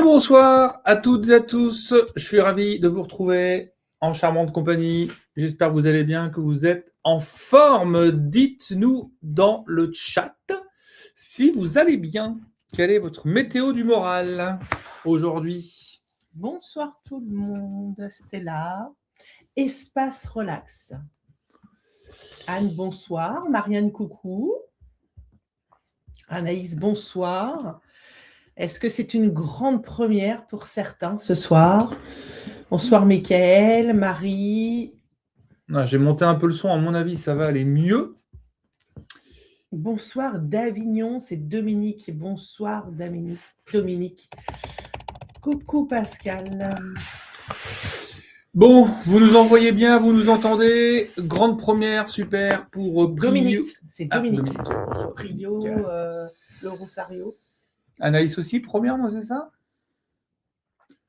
Bonsoir à toutes et à tous. Je suis ravi de vous retrouver en charmante compagnie. J'espère que vous allez bien, que vous êtes en forme. Dites-nous dans le chat si vous allez bien. Quelle est votre météo du moral aujourd'hui? Bonsoir tout le monde, Stella. Espace relax. Anne, bonsoir. Marianne, coucou. Anaïs, bonsoir. Est-ce que c'est une grande première pour certains ce soir? Bonsoir Mickaël, Marie. J'ai monté un peu le son, à mon avis ça va aller mieux. Bonsoir d'Avignon, c'est Dominique. Bonsoir Dominique. Coucou Pascal. Bon, vous nous envoyez bien, vous nous entendez. Grande première, super pour Dominique, c'est Dominique. Bonsoir, Prio, Dominique. le Rosario. Anaïs aussi, première, non, c'est ça?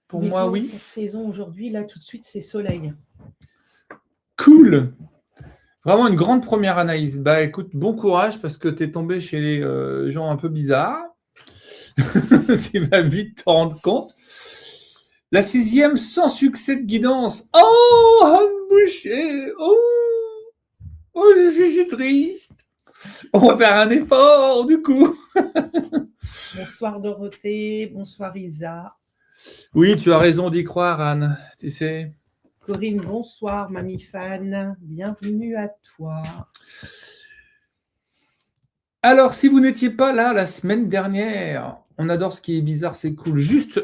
Pour Météo moi, oui. Pour saison aujourd'hui, là tout de suite, c'est soleil. Cool. Vraiment une grande première, Anaïs. Bah écoute, bon courage parce que tu es tombé chez les gens un peu bizarres. Tu vas vite te rendre compte. La 6e sans succès de guidance. Oh, boucher. Oh, je suis triste. On va faire un effort du coup. Bonsoir Dorothée, bonsoir Isa. Oui, tu as raison d'y croire, Anne. Tu sais. Corinne, bonsoir, mamie fan. Bienvenue à toi. Alors, si vous n'étiez pas là la semaine dernière, on adore ce qui est bizarre, c'est cool. Juste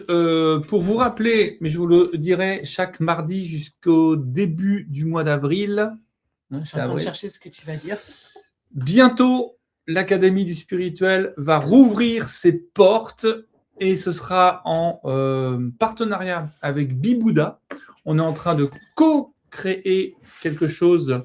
pour vous rappeler, mais je vous le dirai chaque mardi jusqu'au début du mois d'avril. Je suis en train de chercher ce que tu vas dire. Bientôt, l'Académie du Spirituel va rouvrir ses portes et ce sera en partenariat avec Bibouda. On est en train de co-créer quelque chose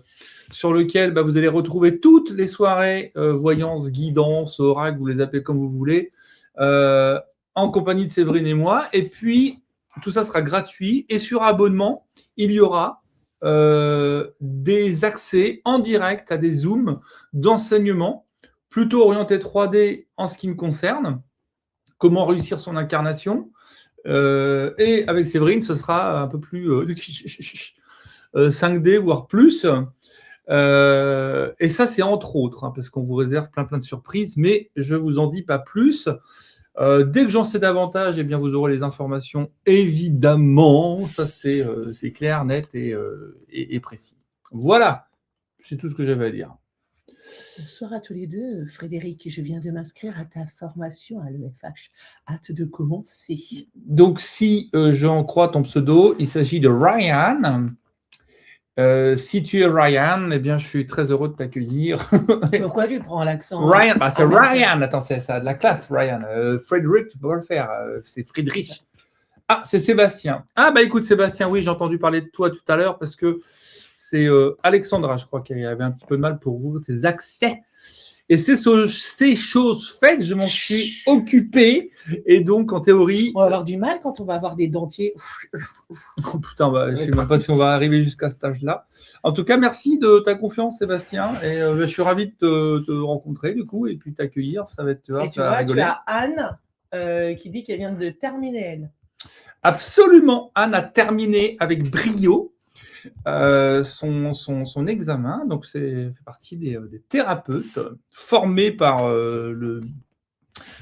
sur lequel vous allez retrouver toutes les soirées voyance, guidance, oracle, vous les appelez comme vous voulez, en compagnie de Séverine et moi. Et puis, tout ça sera gratuit. Et sur abonnement, il y aura des accès en direct à des Zooms d'enseignement, plutôt orientés 3D en ce qui me concerne, comment réussir son incarnation. Et avec Séverine, ce sera un peu plus 5D, voire plus. Et ça, c'est entre autres, parce qu'on vous réserve plein de surprises, mais je ne vous en dis pas plus. Dès que j'en sais davantage, eh bien, vous aurez les informations, évidemment. Ça, c'est clair, net et précis. Voilà, c'est tout ce que j'avais à dire. Bonsoir à tous les deux. Frédéric, je viens de m'inscrire à ta formation à l'EFH. Hâte de commencer. Donc, si j'en crois ton pseudo, il s'agit de Ryan. Si tu es Ryan, eh bien, je suis très heureux de t'accueillir. Pourquoi tu prends l'accent? Ryan, c'est Ryan. Attends, ça a de la classe, Ryan. Frédéric, tu peux pas le faire. C'est Friedrich. Ah, c'est Sébastien. Ah, écoute, Sébastien, oui, j'ai entendu parler de toi tout à l'heure parce que c'est Alexandra, je crois, qui avait un petit peu de mal pour ouvrir tes accès. Et c'est ces choses faites, je m'en suis occupé. Et donc, en théorie... On va avoir du mal quand on va avoir des dentiers. Oh putain, je ne sais même pas si on va arriver jusqu'à cet âge-là. En tout cas, merci de ta confiance, Sébastien. Et je suis ravi de te rencontrer, du coup, et puis t'accueillir. Ça va être, tu vois, tu as Anne qui dit qu'elle vient de terminer, elle. Absolument. Anne a terminé avec brio son examen. Donc, c'est fait partie des thérapeutes formés par le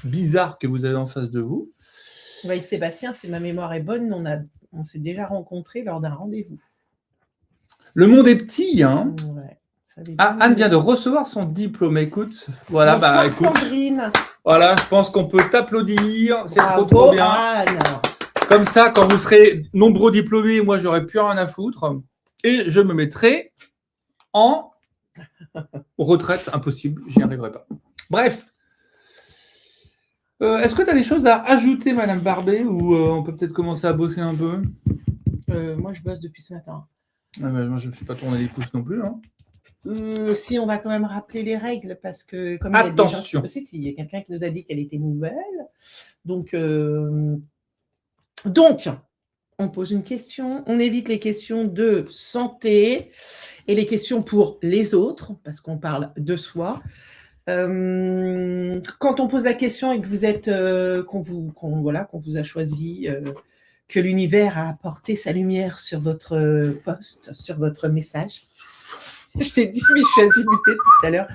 bizarre que vous avez en face de vous. Oui, Sébastien, si ma mémoire est bonne, on s'est déjà rencontrés lors d'un rendez-vous. Le monde est petit, hein. Ouais, Anne vient de recevoir son diplôme. Écoute, voilà. Bonsoir, Sandrine. Voilà, je pense qu'on peut t'applaudir. C'est trop bien. Anne. Comme ça, quand vous serez nombreux diplômés, moi, j'aurai plus rien à foutre. Et je me mettrai en retraite. Impossible, j'y arriverai pas. Bref. Est-ce que tu as des choses à ajouter, Madame Barbet, ou on peut peut-être commencer à bosser un peu? Moi, je bosse depuis ce matin. Moi, je ne me suis pas tourné les pouces non plus. Hein. Si, on va quand même rappeler les règles, parce que comme attention. Il y a quelqu'un qui nous a dit qu'elle était nouvelle. Donc, on pose une question, on évite les questions de santé et les questions pour les autres, parce qu'on parle de soi. Quand on pose la question et que vous êtes, qu'on vous a choisi, que l'univers a apporté sa lumière sur votre post, sur votre message. Je t'ai dit, mais je suis azimutée tout à l'heure.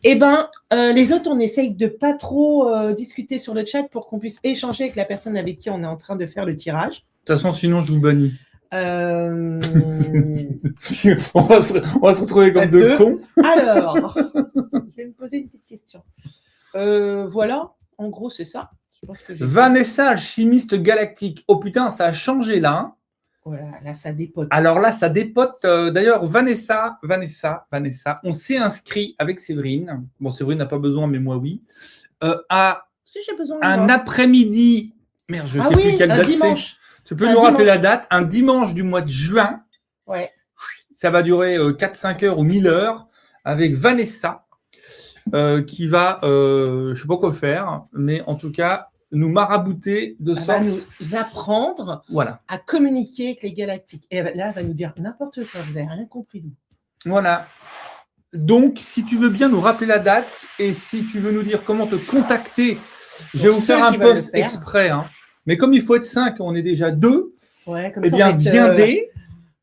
Eh bien, les autres, on essaye de pas trop discuter sur le chat pour qu'on puisse échanger avec la personne avec qui on est en train de faire le tirage. De toute façon, sinon, je vous bannis. Euh, on va se retrouver comme deux cons. Alors, je vais me poser une petite question. Voilà, en gros, c'est ça. Je pense que Vanessa, alchimiste galactique. Oh putain, ça a changé là. Hein. Voilà, là, ça dépote. Alors là, ça dépote. D'ailleurs, Vanessa, on s'est inscrit avec Séverine. Bon, Séverine n'a pas besoin, mais moi, oui. À Si j'ai besoin. Un après-midi. Merde, je ne sais plus quelle date c'est. Tu peux nous rappeler la date? Un dimanche du mois de juin. Ouais. Ça va durer 4-5 heures ou 1000 heures avec Vanessa qui va, je ne sais pas quoi faire, mais en tout cas, nous marabouter de sorte. Elle va nous apprendre à communiquer avec les galactiques. Et là, elle va nous dire n'importe quoi, vous n'avez rien compris. Voilà. Donc, si tu veux bien nous rappeler la date et si tu veux nous dire comment te contacter, je vais vous faire un post exprès. Hein. Mais comme il faut être 5, on est déjà 2, ouais, comme eh bien, viendez.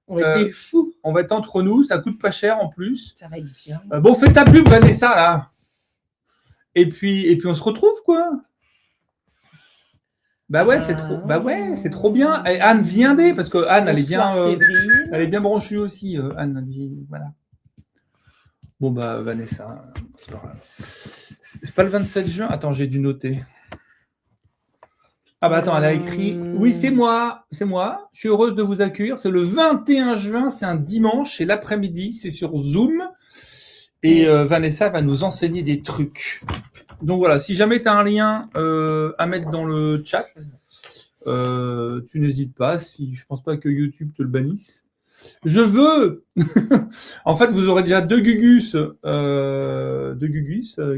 On va être des fous. On va être entre nous, ça coûte pas cher en plus. Ça va être bien. Bon, fais ta pub, Vanessa, là. Et puis on se retrouve, quoi. Bah ouais, c'est trop bien. Et Anne, viendez, parce que Anne, elle est bien branchée aussi. Anne, voilà. Bon, bah, Vanessa, c'est pas grave. C'est pas le 27 juin. Attends, j'ai dû noter. Ah bah attends, elle a écrit « Oui, c'est moi. Je suis heureuse de vous accueillir. C'est le 21 juin, c'est un dimanche, c'est l'après-midi, c'est sur Zoom. Et Vanessa va nous enseigner des trucs. Donc voilà, si jamais tu as un lien à mettre dans le chat, tu n'hésites pas. Je pense pas que YouTube te le bannisse. Je veux En fait, vous aurez déjà deux Gugus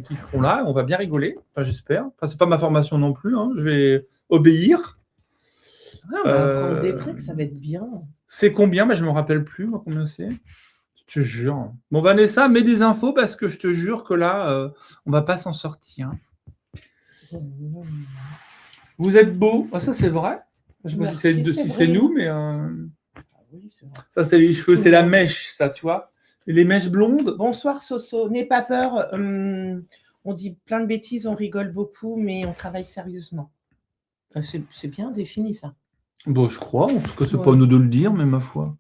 qui seront là. On va bien rigoler. Enfin, j'espère. Enfin, c'est pas ma formation non plus. Hein. Je vais obéir. Ouais, on va apprendre des trucs, ça va être bien. C'est combien? Je ne me rappelle plus, moi, combien c'est. Je te jure. Bon, Vanessa, mets des infos parce que je te jure que là, on va pas s'en sortir. Vous êtes beau. Ah, ça, c'est vrai. Je ne sais pas si c'est nous, mais... Oui, ça, c'est les cheveux, c'est la mèche, ça, tu vois. Et les mèches blondes. Bonsoir, Soso. N'aie pas peur. On dit plein de bêtises, on rigole beaucoup, mais on travaille sérieusement. C'est bien défini, ça. Bon, je crois. En tout cas, c'est pas à nous de le dire, mais ma foi.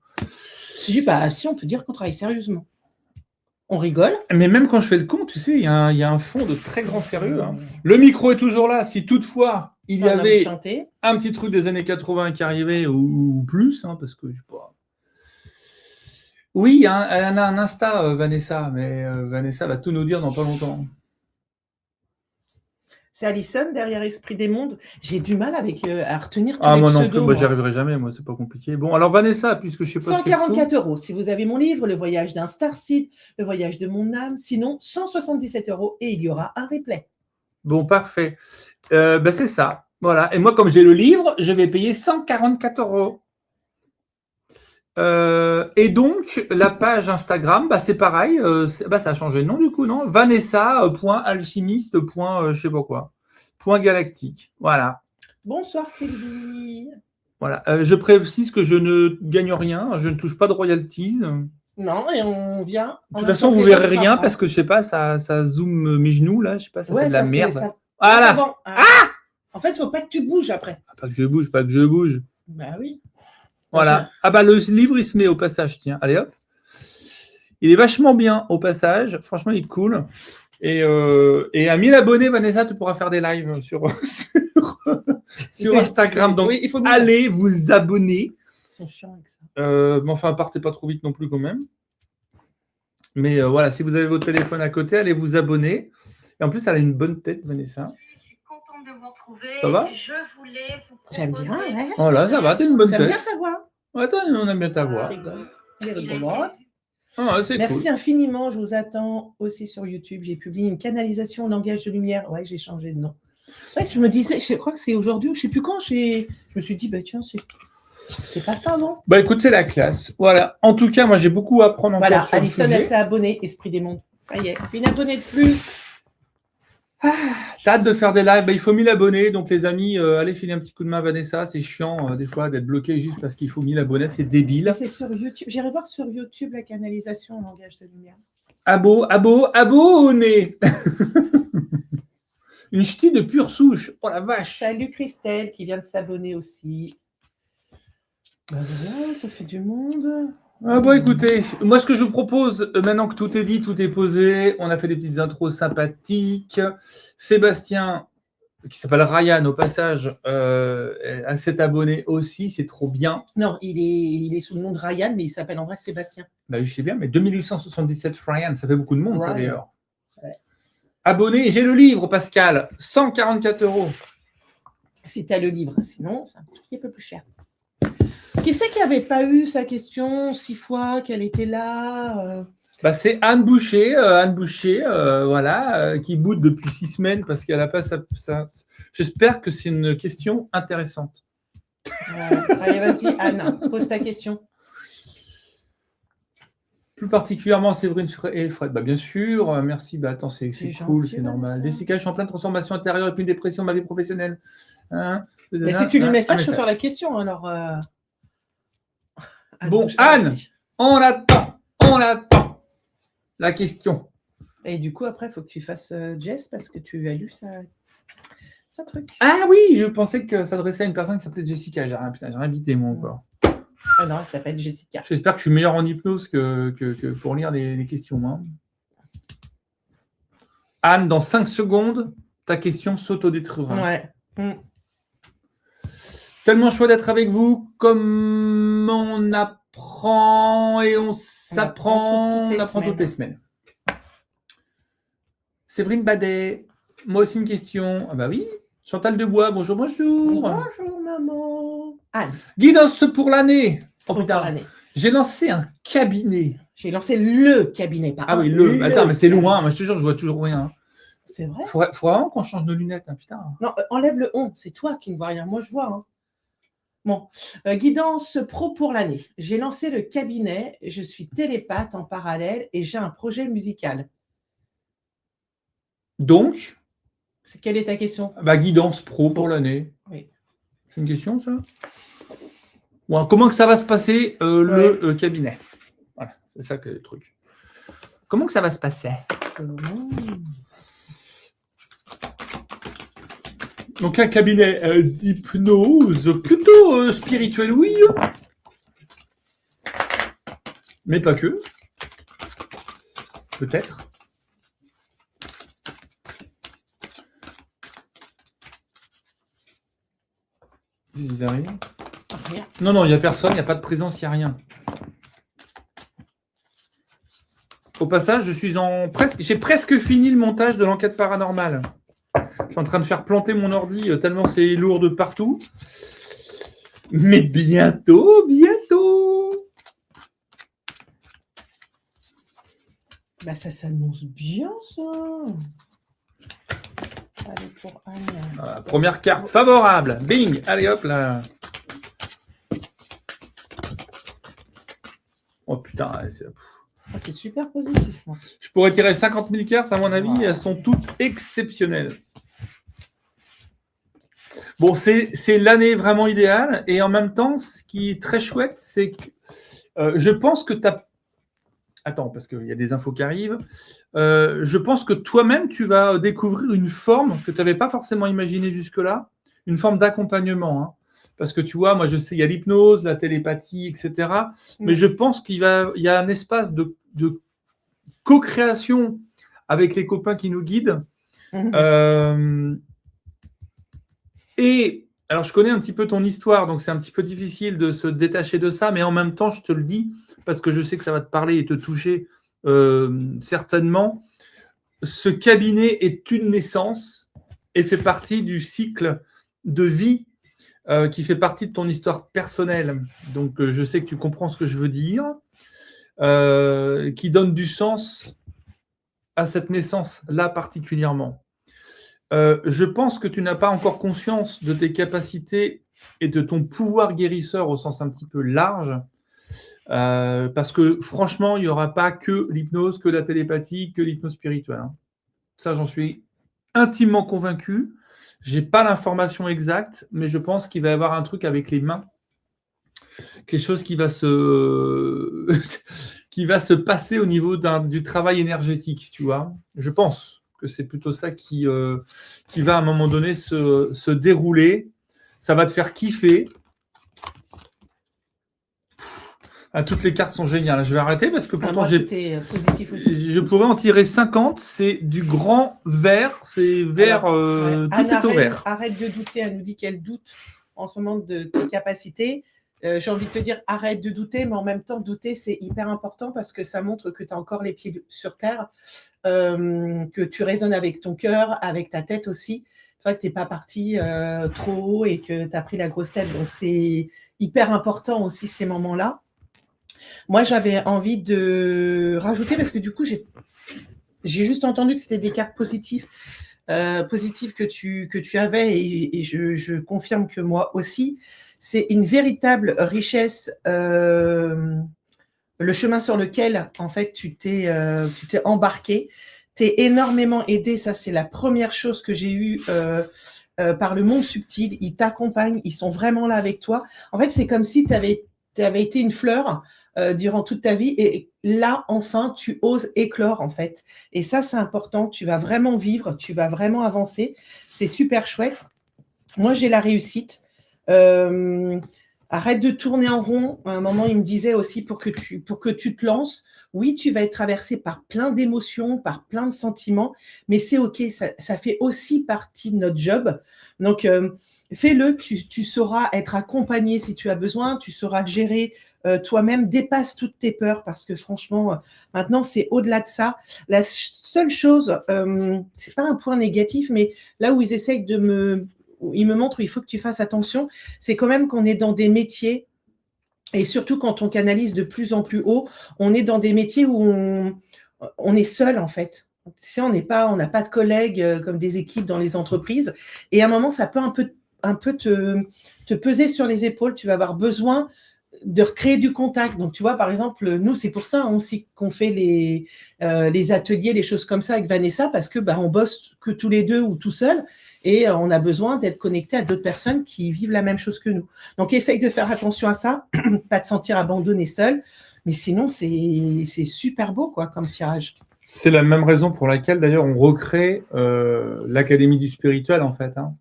Si, on peut dire qu'on travaille sérieusement. On rigole. Mais même quand je fais le con, tu sais, il y a un fond de très grand sérieux. Hein. Le micro est toujours là. Si toutefois, il y avait un petit truc des années 80 qui arrivait ou plus, hein, parce que je sais pas. Oui, elle a un Insta, Vanessa, mais Vanessa va tout nous dire dans pas longtemps. C'est Alison derrière Esprit des Mondes. J'ai du mal à retenir tous les moi non plus, moi j'y arriverai jamais, moi c'est pas compliqué. Bon, alors Vanessa, puisque je sais pas 144 € si vous avez mon livre, Le voyage d'un Starseed, Le voyage de mon âme. Sinon, 177 € et il y aura un replay. Bon, parfait. C'est ça. Voilà. Et moi, comme j'ai le livre, je vais payer 144 €. Et donc, la page Instagram, c'est pareil. Ça a changé de nom du coup, non? Vanessa.alchimiste. Je sais pas quoi. .galactique. Voilà. Bonsoir Sylvie. Voilà. Je précise que je ne gagne rien. Je ne touche pas de royalties. Non, et on vient. De toute façon, vous verrez rien parce que je sais pas, ça zoome mes genoux là. Je sais pas, ça fait de la merde. Voilà. Bon. En fait, il faut pas que tu bouges après. Pas que je bouge. Bah oui. Voilà. Le livre, il se met au passage, tiens. Allez hop. Il est vachement bien au passage. Franchement, il est cool. Et à 1000 abonnés, Vanessa, tu pourras faire des lives sur Instagram. Donc, allez vous abonner. Ils sont chiants avec ça. Mais enfin, partez pas trop vite non plus quand même. Mais voilà, si vous avez votre téléphone à côté, allez vous abonner. Et en plus, elle a une bonne tête, Vanessa. De vous retrouver. Ça va? Je voulais vous proposer... J'aime bien, ouais. Voilà, ça va, t'as une bonne tête. J'aime bien sa voix. Ouais, on aime bien ta voix. Merci infiniment, je vous attends aussi sur YouTube. J'ai publié une canalisation au langage de lumière. Ouais, j'ai changé de nom. Ouais, je me disais, je crois que c'est aujourd'hui ou je ne sais plus quand, je me suis dit, tiens, c'est pas ça, non? Écoute, c'est la classe. Voilà. En tout cas, moi, j'ai beaucoup à apprendre encore sur Alison, le sujet. Elle s'est abonnée, Esprit des Mondes. Ça y est, une abonnée de plus. T'as hâte de faire des lives, il faut 1000 abonnés, donc les amis, allez filer un petit coup de main à Vanessa, c'est chiant des fois d'être bloqué juste parce qu'il faut 1000 abonnés, c'est débile. Et c'est sur YouTube. J'irai voir sur YouTube la canalisation en langage de lumière. Abonné. Une ch'ti de pure souche, oh la vache. Salut Christelle qui vient de s'abonner aussi. Bah voilà, ça fait du monde. Ah bon, écoutez, moi ce que je vous propose, maintenant que tout est dit, tout est posé, on a fait des petites intros sympathiques. Sébastien, qui s'appelle Ryan au passage, s'est abonné aussi, c'est trop bien. Non, il est sous le nom de Ryan, mais il s'appelle en vrai Sébastien. Bah, je sais bien, mais 2877 Ryan, ça fait beaucoup de monde, ça Ryan. d'ailleurs. Ouais. Abonné, j'ai le livre, Pascal, 144 €. Si tu as le livre, sinon c'est un petit peu plus cher. Qui c'est qui n'avait pas eu sa question 6 fois, qu'elle était là Bah, c'est Anne Boucher, voilà, qui boude depuis 6 semaines parce qu'elle n'a pas sa. J'espère que c'est une question intéressante. Allez, vas-y, Anne, pose ta question. Plus particulièrement Séverine et Fred. Bah, bien sûr, merci. Bah, attends, c'est cool, gentil, c'est normal. ça. Jessica, je suis en pleine transformation intérieure et puis une dépression de ma vie professionnelle. Hein, Mais si tu lui un message, sur la question, alors. Bon, Anne, on attend la question. Et du coup, après, il faut que tu fasses Jess parce que tu as lu sa truc. Ah oui, je pensais que ça s'adressait à une personne qui s'appelait Jessica. J'ai rien invité, moi, encore. Ah non, elle s'appelle Jessica. J'espère que je suis meilleur en hypnose que pour lire les questions. Hein. Anne, dans 5 secondes, ta question s'autodétruira. Ouais. Tellement chouette d'être avec vous. Comme on apprend et on s'apprend, on apprend toutes les semaines. Séverine Badet, moi aussi une question. Ah bah oui, Chantal Debois, bonjour. Bonjour maman. Anne. Guidance pour l'année. Oh Pour putain, l'année. j'ai lancé un cabinet. J'ai lancé le cabinet, pas Ah oui, le Attends, mais c'est cabinet. loin. Moi, je te jure, je vois toujours rien. C'est vrai. Faut vraiment qu'on change nos lunettes, hein, putain. Non, enlève le on. C'est toi qui ne vois rien. Moi, je vois. Hein. Bon, guidance pro pour l'année. J'ai lancé le cabinet. Je suis télépathe en parallèle et j'ai un projet musical. Donc, Quelle est ta question? bah, guidance pro pour l'année. Oui. C'est une question, ça? Ouais, comment que ça va se passer, le cabinet? Voilà, c'est ça que le truc. Comment que ça va se passer? Donc, un cabinet d'hypnose plutôt spirituel, oui. Mais pas que. Peut-être. Rien. Non, il n'y a personne, il n'y a pas de présence, il n'y a rien. Au passage, j'ai presque fini le montage de l'enquête paranormale. Je suis en train de faire planter mon ordi tellement c'est lourd de partout. Mais bientôt. Bah ça s'annonce bien, ça. Allez, pour Anne. Voilà, première carte favorable. Bing. Allez, hop là. Oh putain, c'est super positif. Moi. Je pourrais tirer 50 000 cartes, à mon avis, et elles sont toutes exceptionnelles. Bon, c'est l'année vraiment idéale, et en même temps, ce qui est très chouette, c'est que je pense que tu as... Attends, parce qu'il y a des infos qui arrivent. Je pense que toi-même, tu vas découvrir une forme que tu n'avais pas forcément imaginée jusque-là, une forme d'accompagnement. Hein. Parce que tu vois, moi, je sais, il y a l'hypnose, la télépathie, etc. Mais je pense qu'il y a un espace de co-création avec les copains qui nous guident. Et alors, je connais un petit peu ton histoire, donc c'est un petit peu difficile de se détacher de ça, mais en même temps, je te le dis, parce que je sais que ça va te parler et te toucher certainement. Ce cabinet est une naissance et fait partie du cycle de vie qui fait partie de ton histoire personnelle. Donc, je sais que tu comprends ce que je veux dire, qui donne du sens à cette naissance-là particulièrement. Je pense que tu n'as pas encore conscience de tes capacités et de ton pouvoir guérisseur au sens un petit peu large, parce que franchement, il n'y aura pas que l'hypnose, que la télépathie, que l'hypnose spirituelle. Hein. Ça, j'en suis intimement convaincu. Je n'ai pas l'information exacte, mais je pense qu'il va y avoir un truc avec les mains. Quelque chose qui va qui va se passer au niveau du travail énergétique, tu vois. Je pense que c'est plutôt ça qui va à un moment donné se dérouler. Ça va te faire kiffer. Ah, toutes les cartes sont géniales. Je vais arrêter parce que pourtant positif aussi. je pourrais en tirer 50. C'est du grand vert. C'est vert. Alors, tout Anne, est au vert. Arrête de douter. Elle nous dit qu'elle doute en ce moment de tes capacités. J'ai envie de te dire, arrête de douter, mais en même temps, douter, c'est hyper important parce que ça montre que tu as encore les pieds sur terre, que tu résonnes avec ton cœur, avec ta tête aussi. Tu vois que tu n'es pas parti trop haut et que tu as pris la grosse tête. Donc, c'est hyper important aussi ces moments-là. Moi, j'avais envie de rajouter parce que du coup, j'ai juste entendu que c'était des cartes positives que tu avais et je confirme que moi aussi. C'est une véritable richesse, le chemin sur lequel, en fait, tu t'es embarqué. T'es énormément aidé, ça c'est la première chose que j'ai eue par le monde subtil. Ils t'accompagnent, ils sont vraiment là avec toi. En fait, c'est comme si tu avais été une fleur durant toute ta vie et là, enfin, tu oses éclore, en fait. Et ça, c'est important. Tu vas vraiment vivre, tu vas vraiment avancer. C'est super chouette. Moi, j'ai la réussite. Arrête de tourner en rond. À un moment, il me disait aussi pour que tu te lances, oui, tu vas être traversé par plein d'émotions, par plein de sentiments, mais c'est OK, ça fait aussi partie de notre job. Donc, fais-le, tu sauras être accompagné si tu as besoin, tu sauras gérer toi-même, dépasse toutes tes peurs parce que franchement, maintenant, c'est au-delà de ça. La seule chose, c'est pas un point négatif, mais là où ils essayent il me montre où il faut que tu fasses attention, c'est quand même qu'on est dans des métiers, et surtout quand on canalise de plus en plus haut, on est dans des métiers où on est seul en fait. Tu sais, on n'a pas de collègues comme des équipes dans les entreprises, et à un moment, ça peut un peu te peser sur les épaules, tu vas avoir besoin de recréer du contact. Donc, tu vois, par exemple, nous, c'est pour ça aussi qu'on fait les ateliers, les choses comme ça avec Vanessa, parce que on bosse que tous les deux ou tout seul, et on a besoin d'être connecté à d'autres personnes qui vivent la même chose que nous. Donc, essaye de faire attention à ça, pas te sentir abandonné seul, mais sinon, c'est super beau, quoi, comme tirage. C'est la même raison pour laquelle, d'ailleurs, on recrée l'Académie du spirituel, en fait. Hein.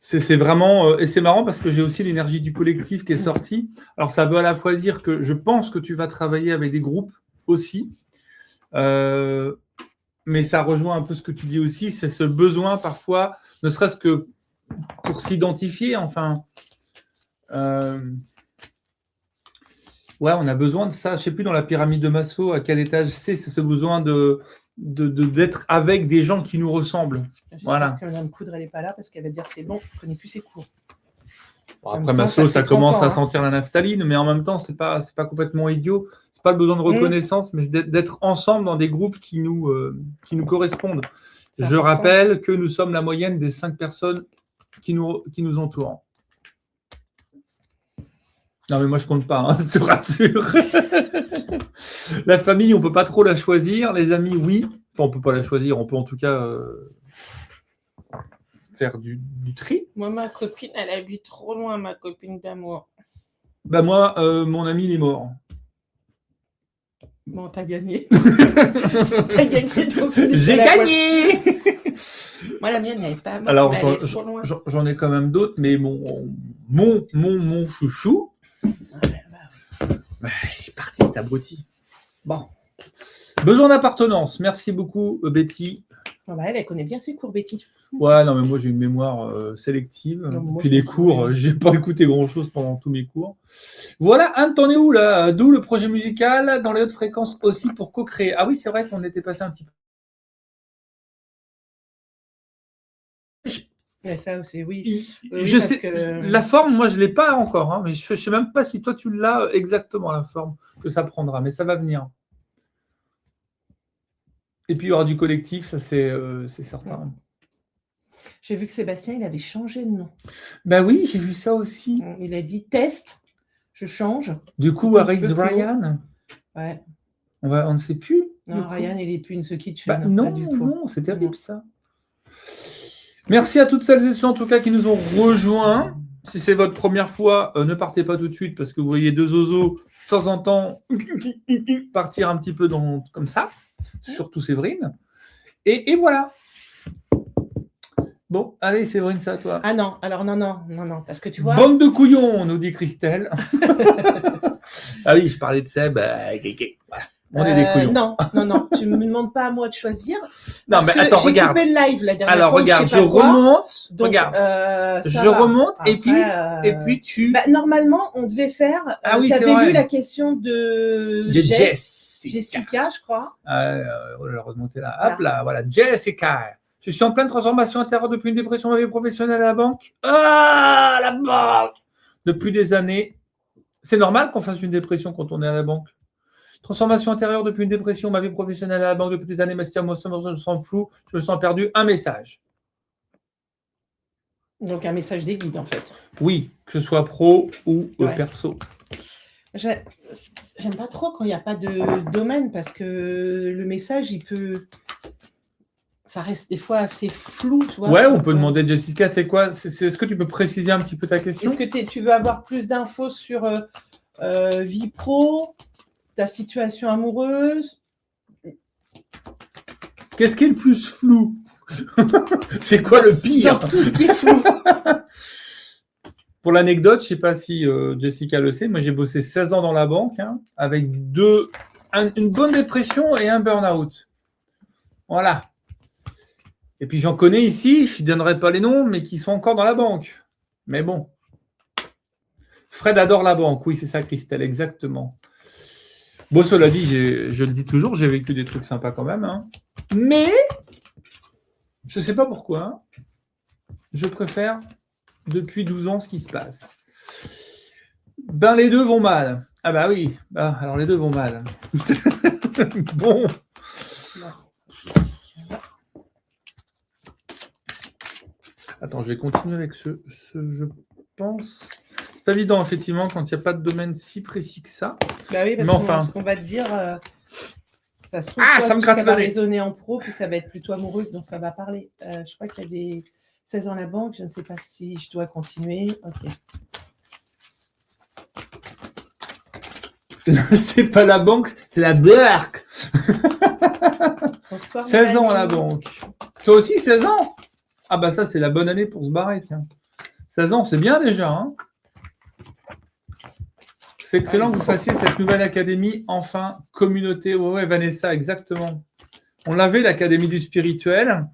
C'est vraiment... et c'est marrant parce que j'ai aussi l'énergie du collectif qui est sortie. Alors, ça veut à la fois dire que je pense que tu vas travailler avec des groupes aussi. Mais ça rejoint un peu ce que tu dis aussi, c'est ce besoin parfois, ne serait-ce que pour s'identifier, enfin... ouais, on a besoin de ça. Je ne sais plus dans la pyramide de Maslow à quel étage c'est ce besoin d'être avec des gens qui nous ressemblent. Voilà. Que Mme Coudre, elle n'est pas là parce qu'elle va dire c'est bon, je ne connais plus ses cours. Bon, après Maslow, ça commence à sentir la naphtaline, mais en même temps, c'est pas complètement idiot. C'est pas le besoin de reconnaissance, mais d'être ensemble dans des groupes qui nous correspondent. Je rappelle que nous sommes la moyenne des 5 personnes qui nous entourent. Non, mais moi, je compte pas, hein, je te rassure. La famille, on peut pas trop la choisir. Les amis, oui. Enfin, on peut pas la choisir. On peut en tout cas faire du tri. Moi, ma copine, elle habite trop loin, ma copine d'amour. Bah moi, mon ami, il est mort. Bon, t'as gagné. T'as gagné ton solide. J'ai gagné. Moi, la mienne, elle n'est pas morte. Alors, elle est trop loin. j'en ai quand même d'autres, mais mon chouchou, il est parti, cet abruti. Bon. Besoin d'appartenance. Merci beaucoup, Betty. Elle connaît bien ses cours, Betty. Ouais, non, mais moi, j'ai une mémoire sélective. Non, Puis les cours, j'ai pas écouté grand-chose pendant tous mes cours. Voilà, Anne, t'en es où, là? D'où le projet musical dans les hautes fréquences aussi pour co-créer. Ah oui, c'est vrai qu'on était passé un petit peu. Mais ça aussi, oui. Je sais, la forme, moi, je ne l'ai pas encore, hein, mais je ne sais même pas si toi, tu l'as exactement, la forme que ça prendra, mais ça va venir. Et puis, il y aura du collectif, ça, c'est certain. J'ai vu que Sébastien, il avait changé de nom. Ben oui, j'ai vu ça aussi. Il a dit test, je change. Du coup, Aris Ryan. Ouais. On ne sait plus. Non, Ryan, il n'est plus une se quitte. Non, c'est terrible, ça. Merci à toutes celles et ceux en tout cas qui nous ont rejoints. Si c'est votre première fois, ne partez pas tout de suite parce que vous voyez deux oiseaux de temps en temps partir un petit peu comme ça, surtout Séverine. Et voilà. Bon, allez Séverine, c'est à toi. Ah non, alors non, parce que tu vois. Bande de couillons, nous dit Christelle. Ah oui, je parlais de Seb. Voilà. On est des couillons. Non, tu ne me demandes pas à moi de choisir. Non, mais attends, regarde. J'ai coupé le live la dernière Alors, fois. regarde, je remonte. Donc, regarde. Ça je va. remonte Après, et puis tu. Bah, normalement, on devait faire. Ah oui, tu c'est avais vrai. lu la question de Jessica, je crois. On va remonter là. Hop là, voilà. Jessica. Je suis en pleine transformation intérieure depuis une dépression de ma vie professionnelle à la banque. Ah, la banque. Depuis des années. C'est normal qu'on fasse une dépression quand on est à la banque. Transformation intérieure depuis une dépression, ma vie professionnelle à la banque depuis des années, ma situation me sent flou, je me sens perdu. Un message. Donc un message des guides en fait. Oui, que ce soit pro ou perso. J'aime pas trop quand il n'y a pas de domaine parce que le message, ça reste des fois assez flou. Tu vois, ouais, on peut demander, Jessica, c'est quoi est-ce que tu peux préciser un petit peu ta question? Est-ce que tu veux avoir plus d'infos sur vie pro, ta situation amoureuse? Qu'est-ce qui est le plus flou? C'est quoi le pire? Dans tout ce qui est flou. Pour l'anecdote, je ne sais pas si Jessica le sait, moi j'ai bossé 16 ans dans la banque avec une bonne dépression et un burn-out. Voilà. Et puis j'en connais ici, je ne donnerai pas les noms, mais qui sont encore dans la banque. Mais bon. Fred adore la banque, oui, c'est ça, Christelle, exactement. Bon, cela dit, je le dis toujours, j'ai vécu des trucs sympas quand même. Mais, je ne sais pas pourquoi, je préfère depuis 12 ans ce qui se passe. Ben, les deux vont mal. Ah bah oui, alors les deux vont mal. Bon. Attends, je vais continuer avec ce je pense. C'est pas évident, effectivement, quand il n'y a pas de domaine si précis que ça. Bah oui, parce que ce qu'on va te dire, ça se trouve, ça va résonner en pro, puis ça va être plutôt amoureux, donc ça va parler. Je crois qu'il y a des 16 ans à la banque, je ne sais pas si je dois continuer. Ok. C'est pas la banque, c'est la DERC. Bonsoir, 16 ans à la banque. Toi aussi, 16 ans? Ah bah ça, c'est la bonne année pour se barrer, tiens. 16 ans, c'est bien déjà. C'est excellent que vous fassiez cette nouvelle académie, enfin, communauté. Ouais, Vanessa, exactement. On l'avait, l'académie du spirituel.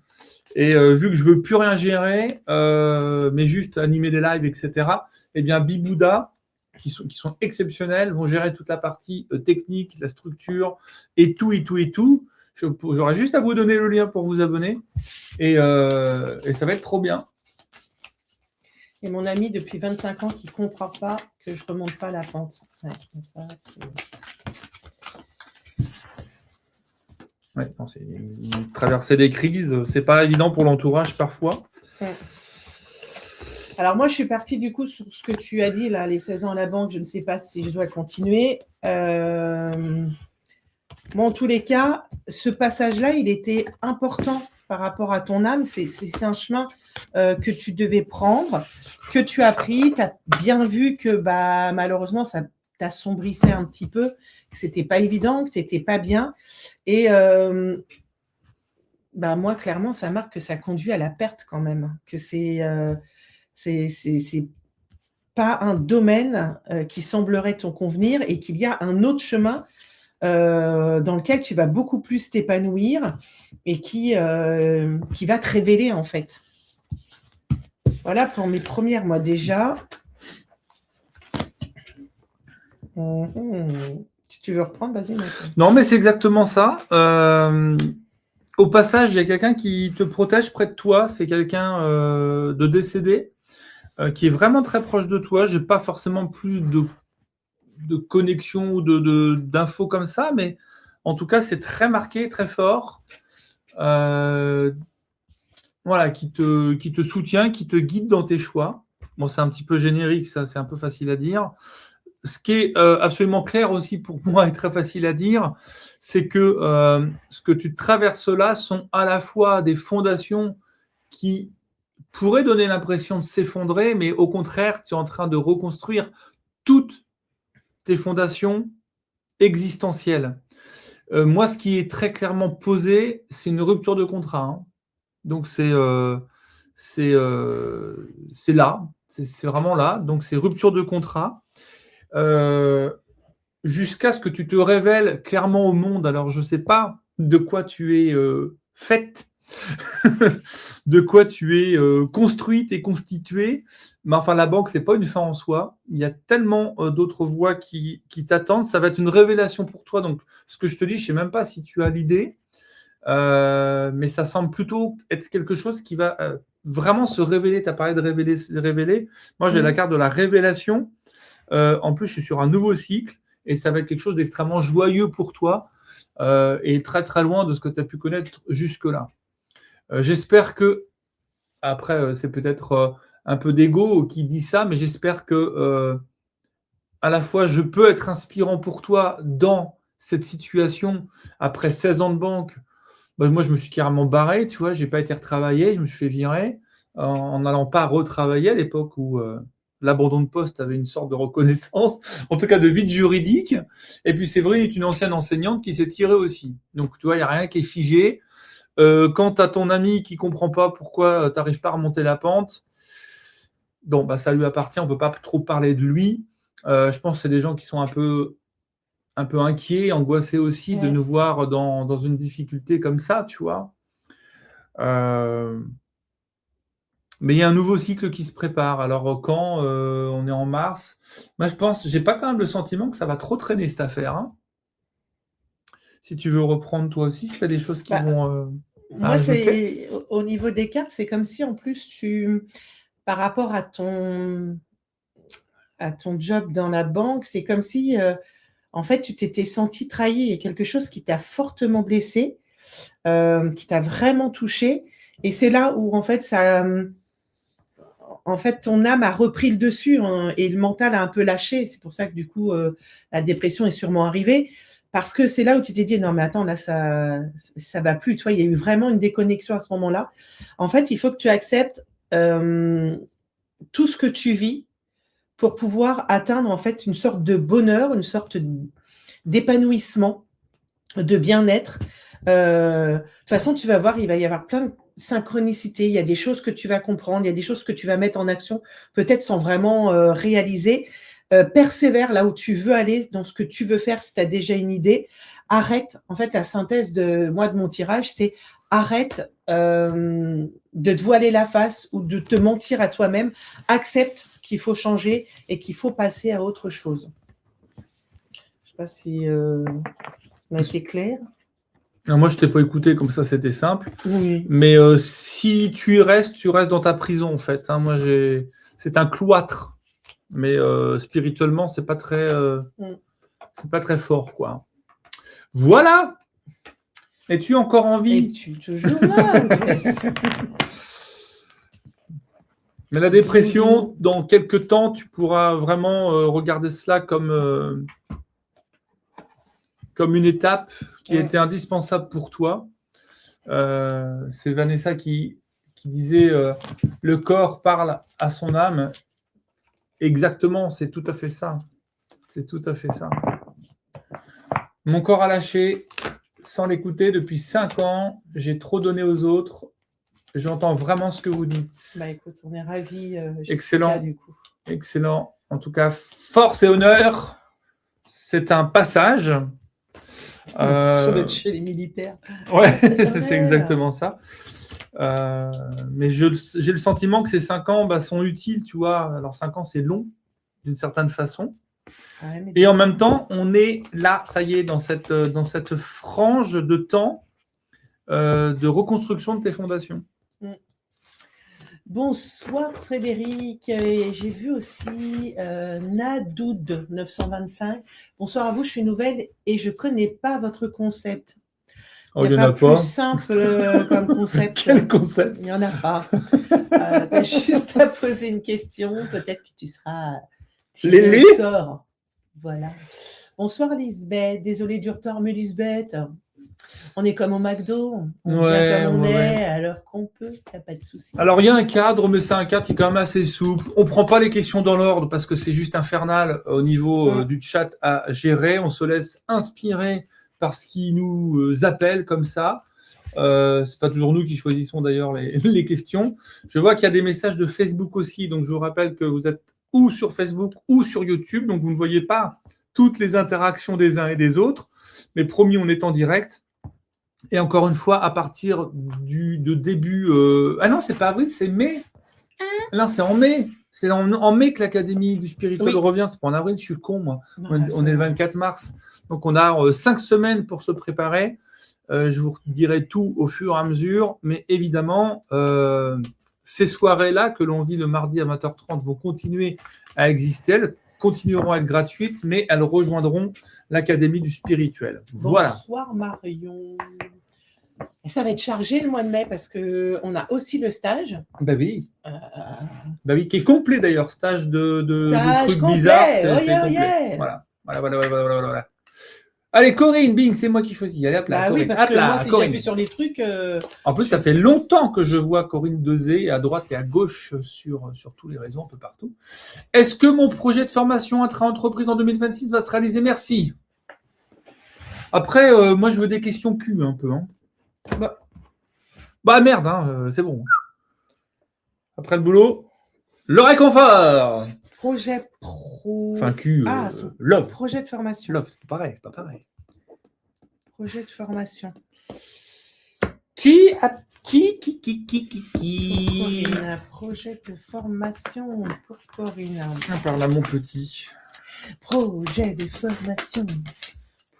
Et vu que je veux plus rien gérer, mais juste animer des lives, etc., eh bien, Bibouda, qui sont exceptionnels, vont gérer toute la partie technique, la structure, et tout. J'aurai juste à vous donner le lien pour vous abonner. Et ça va être trop bien. Et mon ami depuis 25 ans qui ne comprend pas que je ne remonte pas la pente. Ouais, ça, ouais, traverser des crises, c'est pas évident pour l'entourage parfois. Ouais. Alors moi, je suis partie du coup sur ce que tu as dit, là, les 16 ans à la banque, je ne sais pas si je dois continuer. Moi, en tous les cas, ce passage-là, il était important par rapport à ton âme. C'est un chemin que tu devais prendre, que tu as pris. Tu as bien vu que malheureusement, ça t'assombrissait un petit peu, que ce n'était pas évident, que tu n'étais pas bien. Et moi, clairement, ça marque que ça conduit à la perte quand même, que c'est pas un domaine qui semblerait te convenir et qu'il y a un autre chemin dans lequel tu vas beaucoup plus t'épanouir et qui va te révéler en fait. Voilà pour mes premières, moi déjà. Si tu veux reprendre, vas-y. Non, mais c'est exactement ça. Au passage, il y a quelqu'un qui te protège près de toi. C'est quelqu'un de décédé qui est vraiment très proche de toi. Je n'ai pas forcément plus de connexion ou d'infos comme ça, mais en tout cas, c'est très marqué, très fort. Voilà, qui te soutient, qui te guide dans tes choix. Bon, c'est un petit peu générique, ça, c'est un peu facile à dire. Ce qui est absolument clair aussi pour moi et très facile à dire, c'est que ce que tu traverses là sont à la fois des fondations qui pourrait donner l'impression de s'effondrer, mais au contraire, tu es en train de reconstruire toutes tes fondations existentielles. Moi, ce qui est très clairement posé, c'est une rupture de contrat. Hein. Donc, c'est là. C'est vraiment là. Donc, c'est rupture de contrat. Jusqu'à ce que tu te révèles clairement au monde. Alors, je ne sais pas de quoi tu es faite, de quoi tu es construite et constituée. Mais enfin, la banque, ce n'est pas une fin en soi. Il y a tellement d'autres voies qui t'attendent. Ça va être une révélation pour toi. Donc, ce que je te dis, je ne sais même pas si tu as l'idée, mais ça semble plutôt être quelque chose qui va vraiment se révéler. Tu as parlé de révéler. Moi, j'ai la carte de la révélation. En plus, je suis sur un nouveau cycle et ça va être quelque chose d'extrêmement joyeux pour toi et très, très loin de ce que tu as pu connaître jusque-là. J'espère que, après, c'est peut-être un peu d'ego qui dit ça, mais j'espère que à la fois, je peux être inspirant pour toi dans cette situation. Après 16 ans de banque, moi, je me suis carrément barré, tu vois, je n'ai pas été retravaillé, je me suis fait virer en n'allant pas retravailler à l'époque où l'abandon de poste avait une sorte de reconnaissance, en tout cas de vide juridique. Et puis, c'est vrai, il est une ancienne enseignante qui s'est tirée aussi. Donc, tu vois, il n'y a rien qui est figé. Quand tu as ton ami qui ne comprend pas pourquoi tu n'arrives pas à remonter la pente, bon, bah, ça lui appartient, on ne peut pas trop parler de lui. Je pense que c'est des gens qui sont un peu inquiets, angoissés aussi de nous voir dans une difficulté comme ça, tu vois. Mais il y a un nouveau cycle qui se prépare. Alors, quand on est en mars, moi, je pense, j'ai pas quand même le sentiment que ça va trop traîner cette affaire. Hein. Si tu veux reprendre toi aussi, si tu as des choses qui vont. Moi, c'est au niveau des cartes, c'est comme si en plus par rapport à ton job dans la banque, c'est comme si en fait tu t'étais senti trahi. Il y a quelque chose qui t'a fortement blessé, qui t'a vraiment touché, et c'est là où en fait ton âme a repris le dessus et le mental a un peu lâché. C'est pour ça que du coup la dépression est sûrement arrivée. Parce que c'est là où tu t'es dit, non, mais attends, là, ça va plus. Tu vois, il y a eu vraiment une déconnexion à ce moment-là. En fait, il faut que tu acceptes tout ce que tu vis pour pouvoir atteindre, en fait, une sorte de bonheur, une sorte d'épanouissement, de bien-être. De toute façon, tu vas voir, il va y avoir plein de synchronicités. Il y a des choses que tu vas comprendre, il y a des choses que tu vas mettre en action, peut-être sans vraiment réaliser. Persévère là où tu veux aller, dans ce que tu veux faire, si tu as déjà une idée. Arrête, en fait, la synthèse de mon tirage, c'est arrête de te voiler la face ou de te mentir à toi-même. Accepte qu'il faut changer et qu'il faut passer à autre chose. Je ne sais pas si on a été clair. Non, moi, je ne t'ai pas écouté, comme ça, c'était simple. Oui. Mais si tu y restes, tu restes dans ta prison, en fait. Hein. Moi, c'est un cloître. Mais spirituellement, c'est pas très fort, quoi. Voilà. Es-tu encore en vie? Es-tu toujours là? Mais la dépression, dans quelques temps, tu pourras vraiment regarder cela comme une étape qui a été indispensable pour toi. C'est Vanessa qui disait le corps parle à son âme. Exactement, c'est tout à fait ça. C'est tout à fait ça. Mon corps a lâché sans l'écouter depuis 5 ans. J'ai trop donné aux autres. J'entends vraiment ce que vous dites. Bah écoute, on est ravis. Excellent. Du coup. Excellent. En tout cas, force et honneur. C'est un passage. Sur d'être chez les militaires. Ouais, c'est exactement ça. Mais j'ai le sentiment que ces 5 ans sont utiles, tu vois. Alors 5 ans, c'est long, d'une certaine façon. Ouais, et en même temps, on est là, ça y est, dans cette frange de temps de reconstruction de tes fondations. Bonsoir Frédéric, j'ai vu aussi Nadoud 925. Bonsoir à vous, je suis nouvelle et je ne connais pas votre concept. Il n'y en a pas. Plus simple comme concept. Quel concept? Il n'y en a pas. Tu as juste à poser une question, peut-être que tu seras tiré au sort. Voilà. Bonsoir Lisbeth, désolée du retard, mais Lisbeth, On est comme au McDo, on Ouais, vient comme on ouais, est, ouais. à l'heure qu'on peut, il n'y a pas de souci. Alors, il y a un cadre, mais c'est un cadre qui est quand même assez souple. On prend pas les questions dans l'ordre parce que c'est juste infernal au niveau du chat à gérer. On se laisse inspirer par ce qui nous appelle comme ça. C'est pas toujours nous qui choisissons d'ailleurs les questions. Je vois qu'il y a des messages de Facebook aussi, donc je vous rappelle que vous êtes ou sur Facebook ou sur YouTube, donc vous ne voyez pas toutes les interactions des uns et des autres. Mais promis, on est en direct. Et encore une fois, à partir de début... Ah non, c'est pas avril, c'est mai. Non, c'est en mai. C'est en mai que l'Académie du Spirituel revient. C'est pas en avril, je suis con, moi. Non, On est le 24 mars. Donc, on a 5 semaines pour se préparer. Je vous dirai tout au fur et à mesure. Mais évidemment, ces soirées-là que l'on vit le mardi à 20h30 vont continuer à exister. Elles continueront à être gratuites, mais elles rejoindront l'Académie du Spirituel. Voilà. Bonsoir Marion. Et ça va être chargé le mois de mai parce qu'on a aussi le stage. Bah oui. Bah oui, qui est complet d'ailleurs. Stage de trucs complet. bizarres, c'est yeah, complet. yeah. Voilà. Allez, Corinne, bing, c'est moi qui choisis. Allez, hop là, Bah Corinne. oui, parce Hop que là, moi, si Corinne. j'appuie sur les trucs... En plus, ça fait longtemps que je vois Corinne Dezé à droite et à gauche sur tous les réseaux, un peu partout. Est-ce que mon projet de formation intra-entreprise en 2026 va se réaliser? Merci. Après, moi, je veux des questions cul un peu. Hein. Bah merde, hein, c'est bon. Après le boulot, le réconfort. Projet pro... Enfin, cul, love. Projet de formation. Love, c'est pas pareil. Projet de formation. Qui Corinne, projet de formation pour Corinne. Par là, mon petit. Projet de formation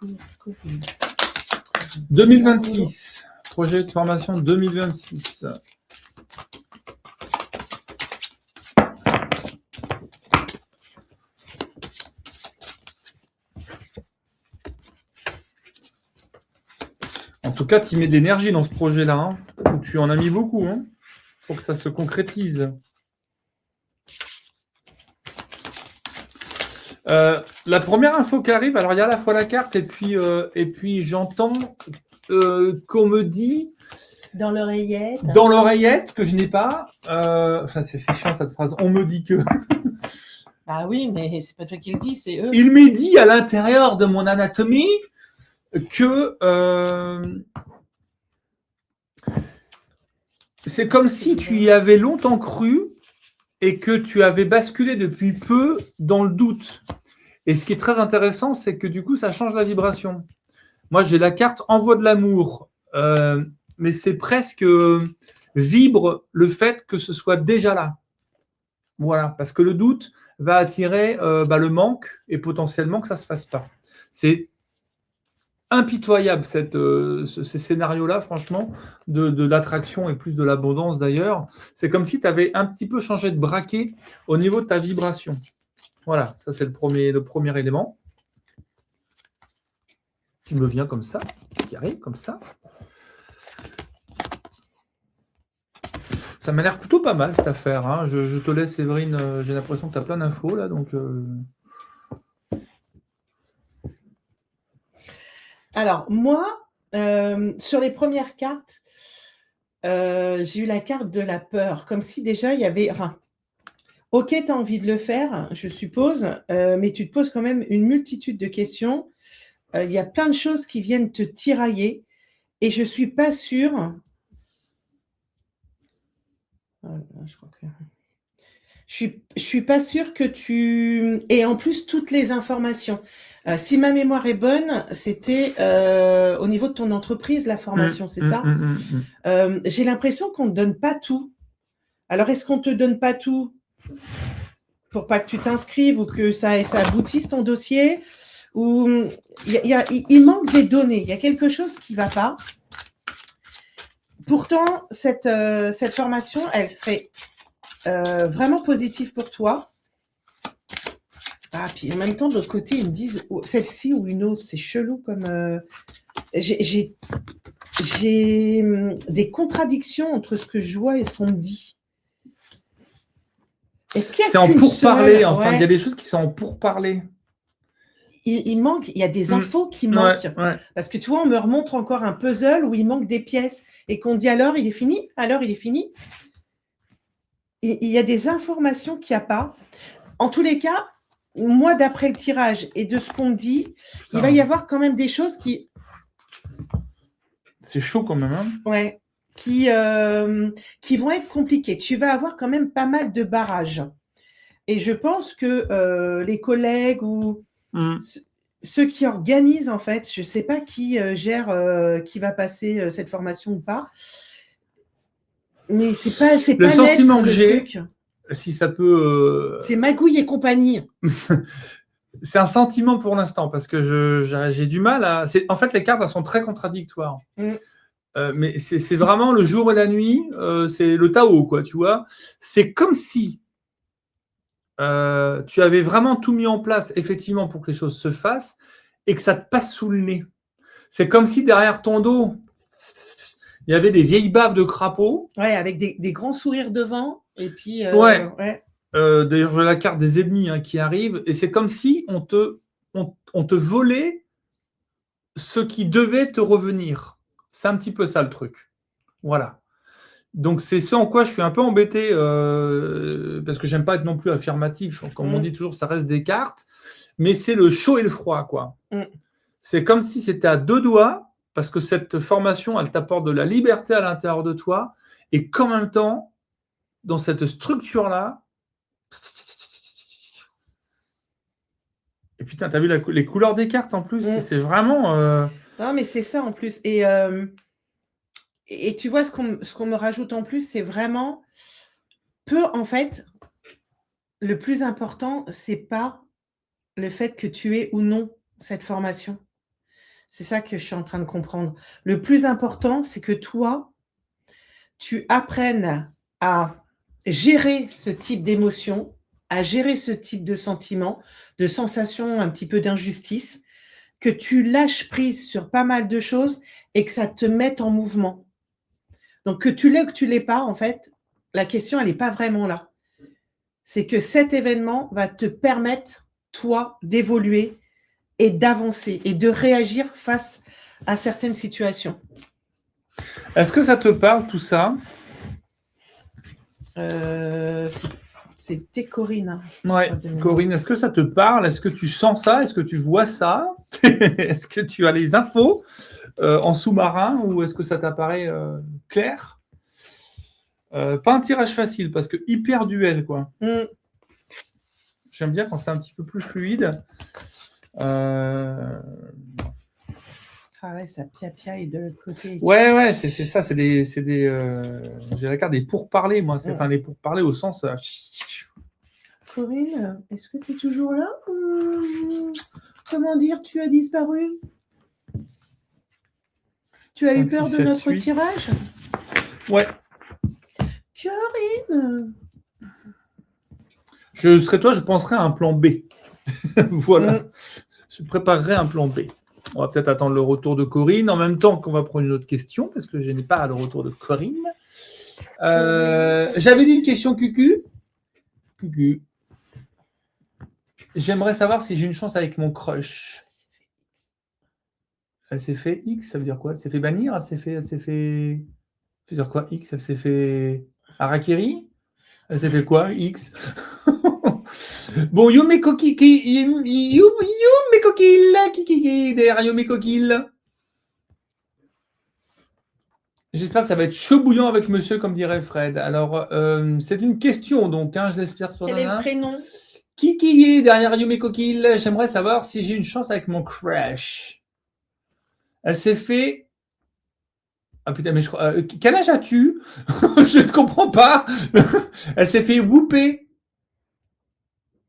pour Corinne. 2026. Projet de formation 2026. En tout cas, tu mets d'énergie dans ce projet-là. Hein. Tu en as mis beaucoup. Hein, pour que ça se concrétise. La première info qui arrive, alors il y a à la fois la carte et puis j'entends qu'on me dit dans l'oreillette que je n'ai pas. Enfin, c'est chiant cette phrase. On me dit que. Ah oui, mais c'est pas toi qui le dis, c'est eux. Il m'est dit à l'intérieur de mon anatomie que c'est comme si tu y avais longtemps cru et que tu avais basculé depuis peu dans le doute. Et ce qui est très intéressant, c'est que du coup, ça change la vibration. Moi, j'ai la carte envoi de l'amour, mais c'est presque vibre le fait que ce soit déjà là. Voilà, parce que le doute va attirer le manque et potentiellement que ça ne se fasse pas. C'est impitoyable ces scénarios-là, franchement, de l'attraction et plus de l'abondance d'ailleurs. C'est comme si tu avais un petit peu changé de braquet au niveau de ta vibration. Voilà, ça c'est le premier élément qui me vient comme ça, qui arrive comme ça. Ça m'a l'air plutôt pas mal cette affaire. Hein. Je te laisse, Séverine, j'ai l'impression que tu as plein d'infos là, donc... Alors, moi, sur les premières cartes, j'ai eu la carte de la peur, comme si déjà il y avait... Enfin, ok, tu as envie de le faire, je suppose, mais tu te poses quand même une multitude de questions. Il y a plein de choses qui viennent te tirailler et je ne suis pas sûre... Je suis pas sûre que tu... Et en plus, toutes les informations. Si ma mémoire est bonne, c'était au niveau de ton entreprise, la formation, c'est ça J'ai l'impression qu'on ne te donne pas tout. Alors, est-ce qu'on ne te donne pas tout pour pas que tu t'inscrives ou que ça aboutisse ton dossier? Ou il manque des données. Il y a quelque chose qui ne va pas. Pourtant, cette formation, elle serait vraiment positive pour toi. Ah, puis en même temps, de l'autre côté, ils me disent celle-ci ou une autre. C'est chelou comme... J'ai des contradictions entre ce que je vois et ce qu'on me dit. Est-ce qu'il y a c'est en pourparler, enfin, il y a des choses qui sont en pourparler. il manque, il y a des infos qui manquent. Ouais. Parce que tu vois, on me remontre encore un puzzle où il manque des pièces et qu'on dit alors il est fini, alors il est fini. Il y a des informations qu'il n'y a pas. En tous les cas, moi, d'après le tirage et de ce qu'on me dit, Putain, il va y avoir quand même des choses qui, c'est chaud quand même. Hein. ouais, qui vont être compliquées. Tu vas avoir quand même pas mal de barrages. Et je pense que les collègues ou ceux qui organisent, en fait, je ne sais pas qui gère, qui va passer cette formation ou pas, mais c'est pas Le sentiment net, que le j'ai, truc. si ça peut. C'est magouille et compagnie. C'est un sentiment pour l'instant parce que j'ai du mal à. En fait, les cartes elles sont très contradictoires. Mais c'est vraiment le jour et la nuit. C'est le Tao, quoi, tu vois. C'est comme si tu avais vraiment tout mis en place, effectivement, pour que les choses se fassent et que ça te passe sous le nez. C'est comme si derrière ton dos, il y avait des vieilles baves de crapauds. Ouais, avec des grands sourires devant. Et puis, Ouais. ouais. D'ailleurs, j'ai la carte des ennemis qui arrive. Et c'est comme si on te volait ce qui devait te revenir. C'est un petit peu ça le truc. Voilà. Donc, c'est ce en quoi je suis un peu embêté parce que j'aime pas être non plus affirmatif. Comme on dit toujours, ça reste des cartes. Mais c'est le chaud et le froid, quoi. C'est comme si c'était à deux doigts parce que cette formation, elle t'apporte de la liberté à l'intérieur de toi et qu'en même temps, dans cette structure-là, et putain, t'as vu les couleurs des cartes en plus, c'est vraiment... Non, mais c'est ça en plus. Et tu vois, ce qu'on me rajoute en plus, c'est vraiment en fait, le plus important, c'est pas le fait que tu aies ou non cette formation. C'est ça que je suis en train de comprendre. Le plus important, c'est que toi, tu apprennes à gérer ce type d'émotion, à gérer ce type de sentiments, de sensations, un petit peu d'injustice, que tu lâches prise sur pas mal de choses et que ça te mette en mouvement. Donc, que tu l'aies ou que tu l'aies pas, en fait, la question, elle n'est pas vraiment là. C'est que cet événement va te permettre, toi, d'évoluer et d'avancer et de réagir face à certaines situations. Est-ce que ça te parle, tout ça? C'était Corinne. Ouais, Corinne, est-ce que ça te parle? Est-ce que tu sens ça? Est-ce que tu vois ça? Est-ce que tu as les infos en sous-marin ou est-ce que ça t'apparaît clair? Pas un tirage facile parce que hyper duel, quoi. J'aime bien quand c'est un petit peu plus fluide. Ah ouais, ça piapiaille de l'autre côté. Ouais, c'est ça, c'est des j'ai la carte des pourparlers, moi. Enfin, des pourparlers au sens... Corinne, est-ce que tu es toujours là? Comment dire, tu as disparu? Tu as 5, eu peur 6, de 7, notre 8. tirage? Ouais. Corinne! Je serais toi, je penserais à un plan B. Voilà. Je préparerais un plan B. On va peut-être attendre le retour de Corinne en même temps qu'on va prendre une autre question parce que je n'ai pas le retour de Corinne. J'avais dit une question Cucu. Cucu. J'aimerais savoir si j'ai une chance avec mon crush. Elle s'est fait X, ça veut dire quoi? Elle s'est fait bannir? Elle s'est fait... Ça veut dire quoi X? Elle s'est fait Harakiri? Elle s'est fait quoi X? Bon, Yume Kokil, derrière Yume Kokil. J'espère que ça va être chaud bouillant avec monsieur, comme dirait Fred. Alors, c'est une question, donc, je l'espère sur Quel est le prénom? Qui est derrière Yume Kokil? J'aimerais savoir si j'ai une chance avec mon crush. Elle s'est fait... Ah putain, mais je crois... quel âge as-tu? Je ne comprends pas. Elle s'est fait whooper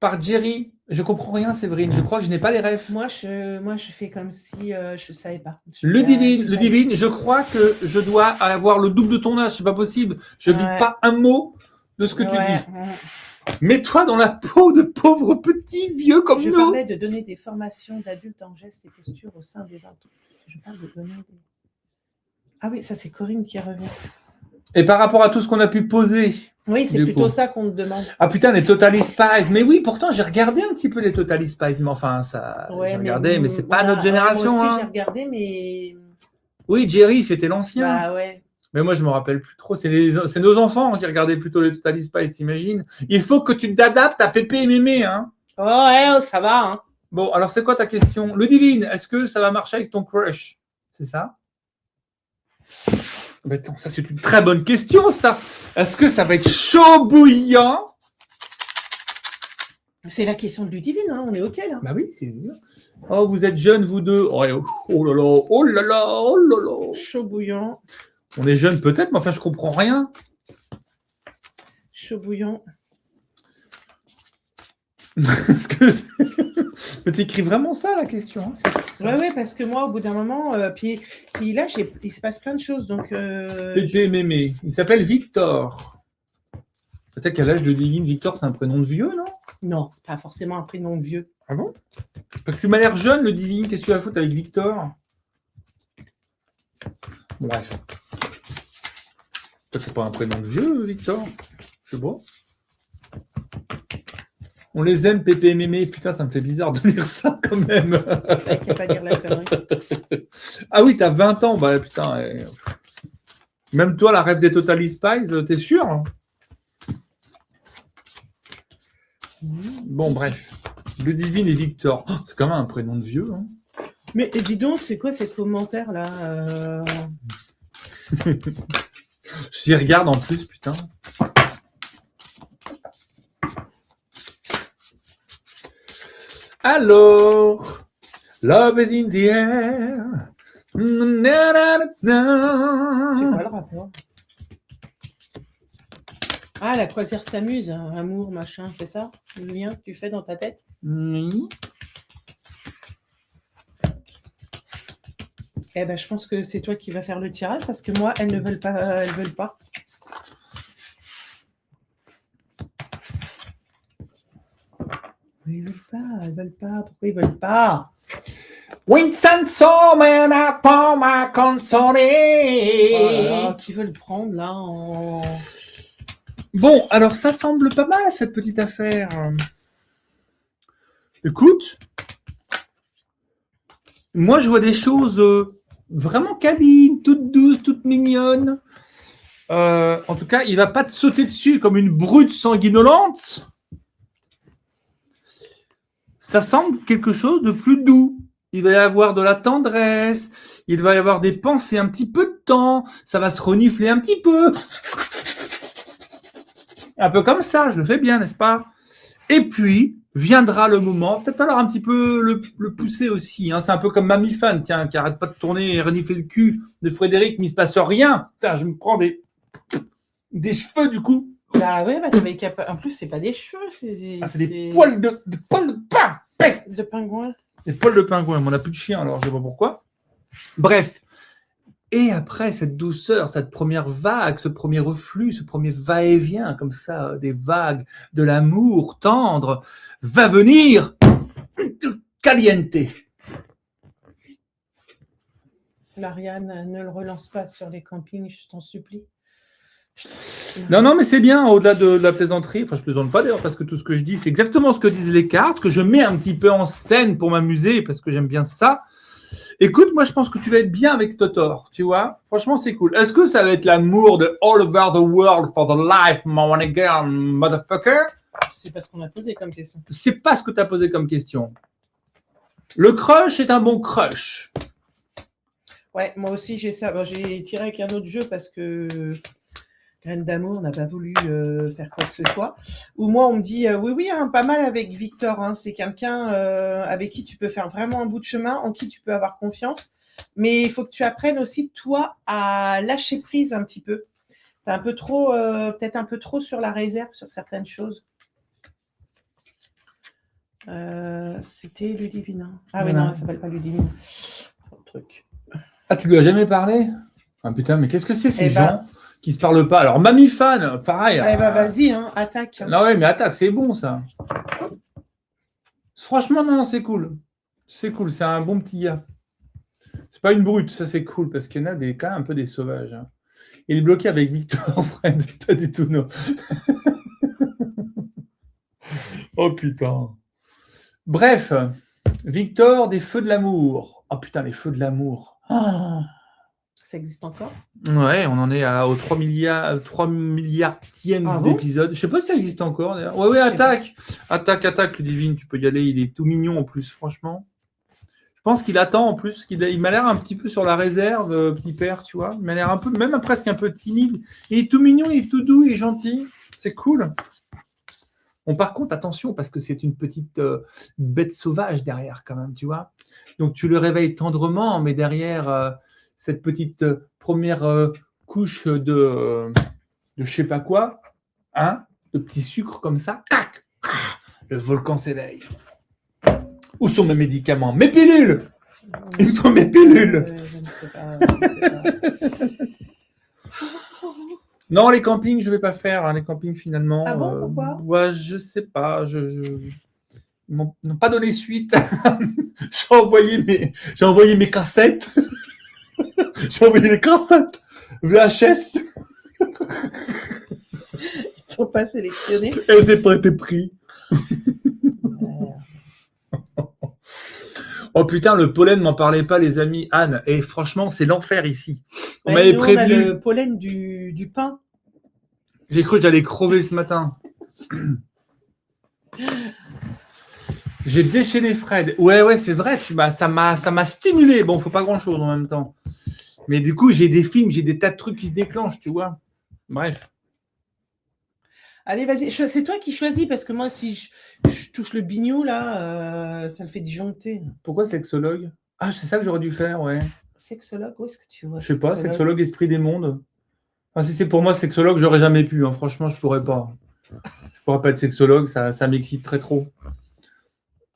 par Jerry. Je comprends rien, Séverine. Je crois que je n'ai pas les refs. Moi, je fais comme si je ne savais pas. Le divine, je crois que je dois avoir le double de ton âge. C'est pas possible. Je ne vis pas un mot de ce que tu dis. Mets-toi dans la peau de pauvres petits vieux comme nous. Je parlais de donner des formations d'adultes en gestes et postures au sein des entreprises. Je parle de donner des... Ah oui, ça c'est Corinne qui revient. Et par rapport à tout ce qu'on a pu poser Oui, c'est Du plutôt coup. ça qu'on te demande. Ah putain, les Totally Spies. Mais oui, pourtant, j'ai regardé un petit peu les Totally Spies. Mais enfin, ça, Ouais, j'ai regardé, mais c'est pas notre ouais, moi génération. aussi, j'ai Hein. regardé, mais Oui, Jerry, c'était l'ancien. bah ouais. Mais moi, je me rappelle plus trop. C'est nos enfants qui regardaient plutôt les Totally Spies, t'imagines? Il faut que tu t'adaptes à Pépé et Mémé. Hein. Oh, ouais, oh, ça va, hein. Bon, alors c'est quoi ta question? Le divine, est-ce que ça va marcher avec ton crush? C'est ça? Mais attends, ça c'est une très bonne question, ça. Est-ce que ça va être chaud bouillant? C'est la question de Ludivine, hein, on est OK là. Bah oui, c'est bien. Oh, vous êtes jeunes, vous deux. Oh, oh là là, oh là là, oh là là. Chaud bouillant, On est jeunes peut-être, mais enfin, je comprends rien. chaud bouillant. Est-ce que mais t'écris vraiment ça, la question? Hein, ça. Ouais, parce que moi, au bout d'un moment, puis là, il se passe plein de choses, donc. Pépé Mémé. Il s'appelle Victor. Peut-être qu'à l'âge de divine, Victor, c'est un prénom de vieux, non? Non, c'est pas forcément un prénom de vieux. Ah bon? Parce que tu m'as l'air jeune, le divine. Qu'est-ce que tu vas foutre avec Victor? Bref. Peut-être que c'est pas un prénom de vieux, Victor. Je sais pas. On les aime, Pépé et Mémé. Putain, ça me fait bizarre de lire ça quand même. T'inquiète pas dire la connerie. Ah oui, t'as 20 ans. Bah putain. Même toi, la rêve des Totally Spies, t'es sûr? Bon, bref. Le divine et Victor. Oh, c'est quand même un prénom de vieux. Hein. Mais dis donc, c'est quoi ces commentaires là J'y regarde en plus, putain. Alors, love is in the air. Na, na, na, na. C'est quoi le rapport? Ah, la croisière s'amuse, hein, amour, machin, c'est ça le lien que tu fais dans ta tête? Oui. Eh ben, je pense que c'est toi qui vas faire le tirage parce que moi, elles ne veulent pas. Elles veulent pas. Ils veulent pas, elles veulent pas. Pourquoi ils veulent pas? Vincenzo me n'a pas m'a Oh là consolé. là, qui veut le prendre là en... Bon, alors ça semble pas mal cette petite affaire. Écoute, moi je vois des choses vraiment câlines, toutes douces, toutes mignonnes. En tout cas, il va pas te sauter dessus comme une brute sanguinolente. Ça semble quelque chose de plus doux. Il va y avoir de la tendresse, il va y avoir des pensées un petit peu de temps, ça va se renifler un petit peu. Un peu comme ça, je le fais bien, n'est-ce pas? Et puis, viendra le moment, peut-être falloir un petit peu le pousser aussi. Hein. C'est un peu comme Mamie Fan, tiens, qui arrête pas de tourner et renifler le cul de Frédéric, mais il se passe rien. Putain, je me prends des cheveux du coup. Bah ouais, bah t'avais en plus, c'est pas des cheveux, c'est des poils de pain. Peste. de pingouin. Des poils de pingouin. On n'a plus de chien, alors je sais pas pourquoi. Bref. Et après cette douceur, cette première vague, ce premier reflux, ce premier va-et-vient, comme ça, des vagues de l'amour tendre, va venir caliente. Marianne, ne le relance pas sur les campings, je t'en supplie. Non, mais c'est bien, au-delà de la plaisanterie. Enfin, je plaisante pas d'ailleurs, parce que tout ce que je dis, c'est exactement ce que disent les cartes, que je mets un petit peu en scène pour m'amuser, parce que j'aime bien ça. Écoute, moi, je pense que tu vas être bien avec Totor, tu vois. Franchement, c'est cool. Est-ce que ça va être l'amour de all over the world for the life, my girl, motherfucker? C'est pas ce qu'on a posé comme question. C'est pas ce que tu as posé comme question. Le crush est un bon crush. Ouais, moi aussi, j'ai ça. Bon, j'ai tiré avec un autre jeu parce que Graine d'amour n'a pas voulu faire quoi que ce soit. Ou moi, on me dit oui, hein, pas mal avec Victor. Hein, c'est quelqu'un avec qui tu peux faire vraiment un bout de chemin, en qui tu peux avoir confiance. Mais il faut que tu apprennes aussi, toi, à lâcher prise un petit peu. T'es un peu trop, peut-être un peu trop sur la réserve sur certaines choses. C'était Ludivine. Hein. Ah oui, non, elle s'appelle pas Ludivine. C'est un truc. Ah, tu lui as jamais parlé? Ah putain, mais qu'est-ce que c'est ces Eh gens qui se parlent pas? Alors, Mamie Fan, pareil. Eh ben, vas-y, hein, attaque. Non, ouais, mais attaque, c'est bon ça. Franchement, non, c'est cool. C'est cool, c'est un bon petit gars. C'est pas une brute, ça c'est cool, parce qu'il y en a des cas un peu des sauvages. Hein. Il est bloqué avec Victor, Fred. Pas du tout, non. Oh putain. Bref, Victor des Feux de l'amour. Oh putain, les Feux de l'amour. Ah. Ça existe encore? Ouais, on en est au 3 milliardième Ah bon? d'épisode. Je sais pas si ça existe encore d'ailleurs. Ouais, Je sais attaque. Attaque, Ludivine, tu peux y aller. Il est tout mignon en plus, franchement. Je pense qu'il attend en plus, parce qu'il m'a l'air un petit peu sur la réserve, petit père, tu vois. Il m'a l'air un peu, même presque un peu timide. Il est tout mignon, il est tout doux, il est gentil. C'est cool. Bon, par contre, attention, parce que c'est une petite bête sauvage derrière, quand même, tu vois. Donc, tu le réveilles tendrement, mais derrière cette petite première couche de je sais pas quoi, hein, de petits sucres comme ça, tac, le volcan s'éveille. Où sont mes médicaments? Mes pilules! Il me faut mes pilules! Je ne sais pas. Je ne sais pas. Non, les campings, je vais pas faire. Hein, les campings, finalement. Ah bon, pourquoi? Ouais, je sais pas. Ils m'ont pas donné suite. J'ai envoyé mes cassettes. J'ai envoyé les cassettes VHS. Ils t'ont pas sélectionné? Elles n'ont pas été prises. Oh putain, le pollen, m'en parlez pas, les amis. Anne, et franchement, c'est l'enfer ici. On m'avait prévenu. On a le pollen du pain. J'ai cru que j'allais crever ce matin. J'ai déchaîné Fred. Ouais, c'est vrai. Ça m'a stimulé. Bon, faut pas grand-chose en même temps. Mais du coup, j'ai des films, j'ai des tas de trucs qui se déclenchent, tu vois. Bref. Allez, vas-y. C'est toi qui choisis, parce que moi, si je touche le bignou, là, ça le fait disjoncter. Pourquoi sexologue? Ah, c'est ça que j'aurais dû faire, ouais. Sexologue, où est-ce que tu vois? Je sais pas, sexologue esprit des mondes. Enfin, si c'est pour moi sexologue, j'aurais jamais pu. Hein. Franchement, je pourrais pas. Je pourrais pas être sexologue, ça m'excite très trop.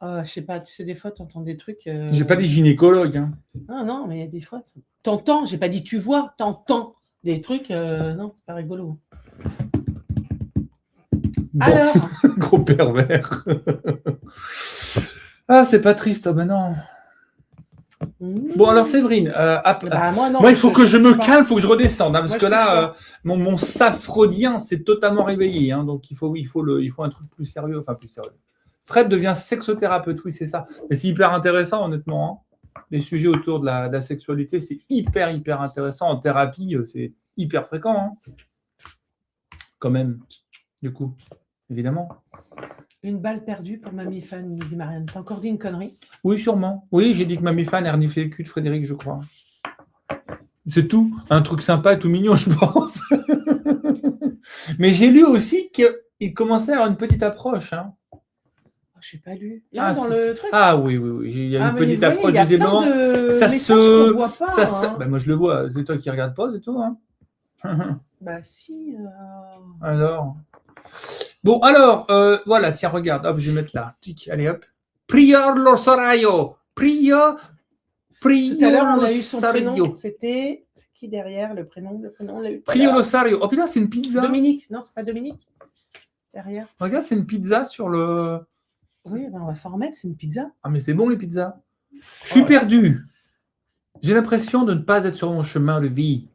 Je sais pas, tu sais, des fois, tu entends des trucs. J'ai pas dit gynécologue. Hein. Non, mais des fois, t'entends, j'ai pas dit tu vois, t'entends des trucs, non, c'est pas rigolo. Bon. Alors Gros pervers. Ah, c'est pas triste, oh ben non. Bon, alors Séverine, moi, il faut que je me calme, il faut que je redescende, hein, parce Moi, que je là, mon safrodien s'est totalement réveillé, hein, donc il faut un truc plus sérieux, enfin plus sérieux. Fred devient sexothérapeute, oui, c'est ça. Mais c'est hyper intéressant, honnêtement. Hein. Les sujets autour de la sexualité, c'est hyper intéressant. En thérapie, c'est hyper fréquent, hein. Quand même, du coup, évidemment. Une balle perdue pour Mamie Fan, me dit Marianne. T'as encore dit une connerie? Oui, sûrement. Oui, j'ai dit que Mamie Fan a reniflé le cul de Frédéric, je crois. C'est tout. Un truc sympa, tout mignon, je pense. Mais j'ai lu aussi qu'il commençait à avoir une petite approche. Hein. Je n'ai pas lu. Là, dans le truc. Ah oui. Il y a une petite approche, visiblement. Ça se. Voit pas, hein. Bah, moi, je le vois. C'est toi qui ne regardes pas, c'est tout. Hein. Bah, si. Alors. Bon, alors, voilà, tiens, regarde. Hop, je vais mettre là. Allez, hop. Prior Losario. Prior. Tout à l'heure, on a eu son prénom. C'était. C'est qui derrière le prénom? On l'a eu. Prior Losario. Oh putain, c'est une pizza. Dominique. Non, c'est pas Dominique. Derrière. Regarde, c'est une pizza sur le. Oui, ben on va s'en remettre, c'est une pizza. Ah, mais c'est bon les pizzas. Je suis perdu. J'ai l'impression de ne pas être sur mon chemin de vie.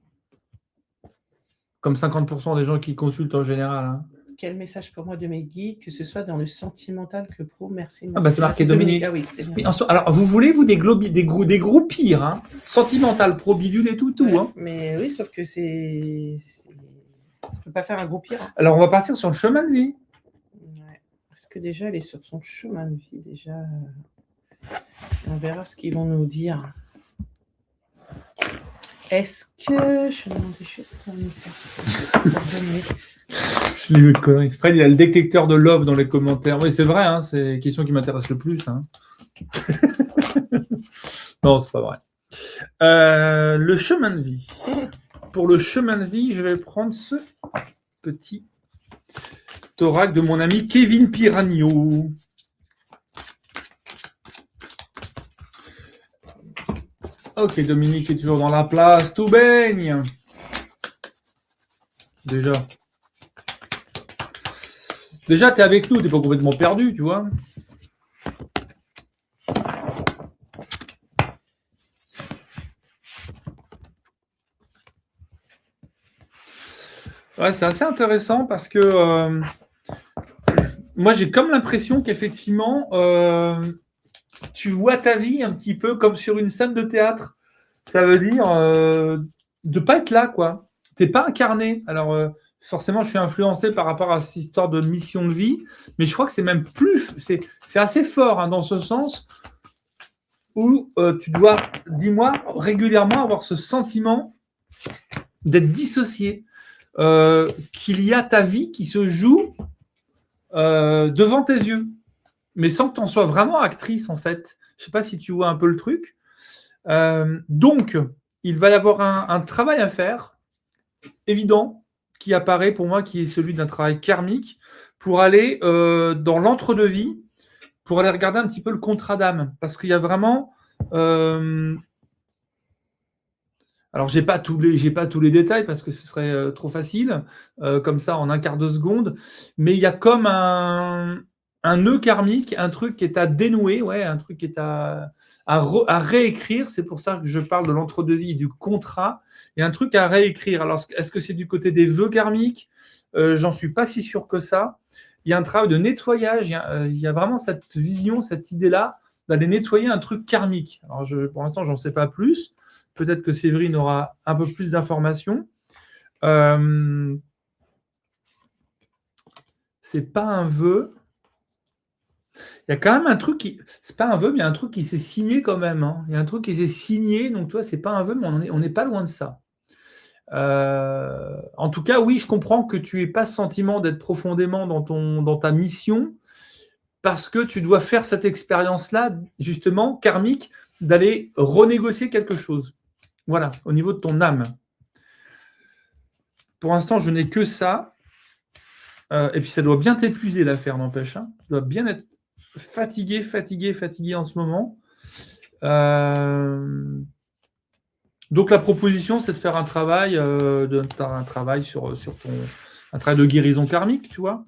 Comme 50% des gens qui consultent en général. Hein. Quel message pour moi de mes guides, que ce soit dans le sentimental que pro, merci. Ah bah c'est marqué Dominique. Ah oui, c'était bien. Alors, vous voulez, vous, des gros pires, hein. Sentimental, pro, bidule et tout. Ouais, hein. Mais oui, sauf que c'est... Je ne peux pas faire un gros pire. Hein. Alors, on va partir sur le chemin de vie. Ouais. Parce que déjà, elle est sur son chemin de vie. Déjà, on verra ce qu'ils vont nous dire. Est-ce que... Je vais demander juste une carte. Je l'ai vu de conneries. Fred, il a le détecteur de love dans les commentaires. Oui, c'est vrai, hein, c'est la question qui m'intéresse le plus. Hein. Non, c'est pas vrai. Le chemin de vie. Pour le chemin de vie, je vais prendre ce petit thorax de mon ami Kevin Piragno. Ok, Dominique est toujours dans la place. Tout baigne. Déjà, t'es avec nous, t'es pas complètement perdu, tu vois. Ouais, c'est assez intéressant parce que moi, j'ai comme l'impression qu'effectivement, tu vois ta vie un petit peu comme sur une scène de théâtre. Ça veut dire de pas être là, quoi. T'es pas incarné. Alors, forcément, je suis influencé par rapport à cette histoire de mission de vie, mais je crois que c'est même plus. C'est assez fort hein, dans ce sens où tu dois, dis-moi, régulièrement avoir ce sentiment d'être dissocié, qu'il y a ta vie qui se joue devant tes yeux, mais sans que tu en sois vraiment actrice, en fait. Je sais pas si tu vois un peu le truc. Donc, il va y avoir un travail à faire, évident, qui apparaît pour moi, qui est celui d'un travail karmique, pour aller dans l'entre-deux-vie, pour aller regarder un petit peu le contrat d'âme. Parce qu'il y a vraiment... alors, j'ai pas tous les détails parce que ce serait trop facile, comme ça, en un quart de seconde. Mais il y a comme un nœud karmique, un truc qui est à dénouer, ouais, un truc qui est à réécrire. C'est pour ça que je parle de l'entre-deux-vie et du contrat. Il y a un truc à réécrire. Alors, est-ce que c'est du côté des vœux karmiques? J'en suis pas si sûr que ça. Il y a un travail de nettoyage. Il y a vraiment cette vision, cette idée-là d'aller nettoyer un truc karmique. Alors, pour l'instant, j'en sais pas plus. Peut-être que Séverine aura un peu plus d'informations. C'est pas un vœu. Il y a quand même un truc qui. C'est pas un vœu, mais il y a un truc qui s'est signé quand même. Hein. Il y a un truc qui s'est signé, donc toi, c'est pas un vœu, mais on n'est pas loin de ça. En tout cas, oui, je comprends que tu n'aies pas ce sentiment d'être profondément dans ta mission, parce que tu dois faire cette expérience-là, justement, karmique, d'aller renégocier quelque chose. Voilà, au niveau de ton âme. Pour l'instant, je n'ai que ça. Et puis, ça doit bien t'épuiser l'affaire, n'empêche. Hein. Tu dois bien être fatigué en ce moment. Donc, la proposition, c'est de faire un travail, un travail sur un travail de guérison karmique, tu vois.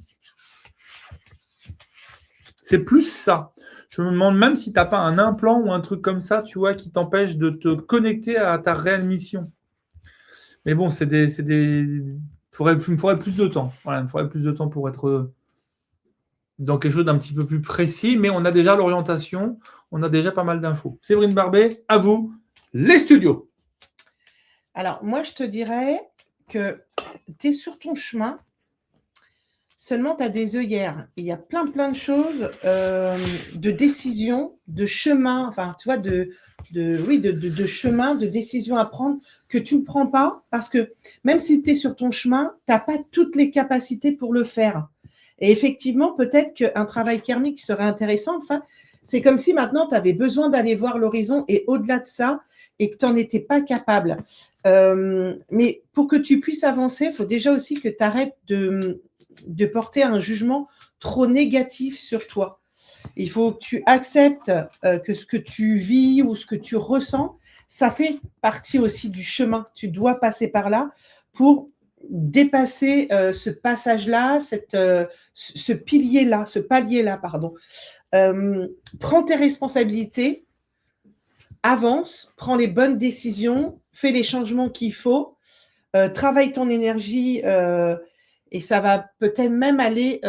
C'est plus ça. Je me demande même si tu n'as pas un implant ou un truc comme ça, tu vois, qui t'empêche de te connecter à ta réelle mission. Mais bon, il me faudrait plus de temps. Voilà, il me faudrait plus de temps pour être dans quelque chose d'un petit peu plus précis, mais on a déjà l'orientation, on a déjà pas mal d'infos. Séverine Barbet, à vous, les studios. Alors, moi, je te dirais que tu es sur ton chemin, seulement tu as des œillères. Il y a plein de choses, de décisions, de chemins, enfin, tu vois, de chemins, de décisions à prendre que tu ne prends pas parce que même si tu es sur ton chemin, tu n'as pas toutes les capacités pour le faire. Et effectivement, peut-être qu'un travail karmique serait intéressant. Enfin, c'est comme si maintenant, tu avais besoin d'aller voir l'horizon et au-delà de ça, et que tu n'en étais pas capable. Mais pour que tu puisses avancer, il faut déjà aussi que tu arrêtes de porter un jugement trop négatif sur toi. Il faut que tu acceptes que ce que tu vis ou ce que tu ressens, ça fait partie aussi du chemin. Tu dois passer par là pour dépasser ce passage-là, ce pilier-là, ce palier-là, pardon. Prends tes responsabilités, avance, prends les bonnes décisions, fais les changements qu'il faut, travaille ton énergie et ça va peut-être même aller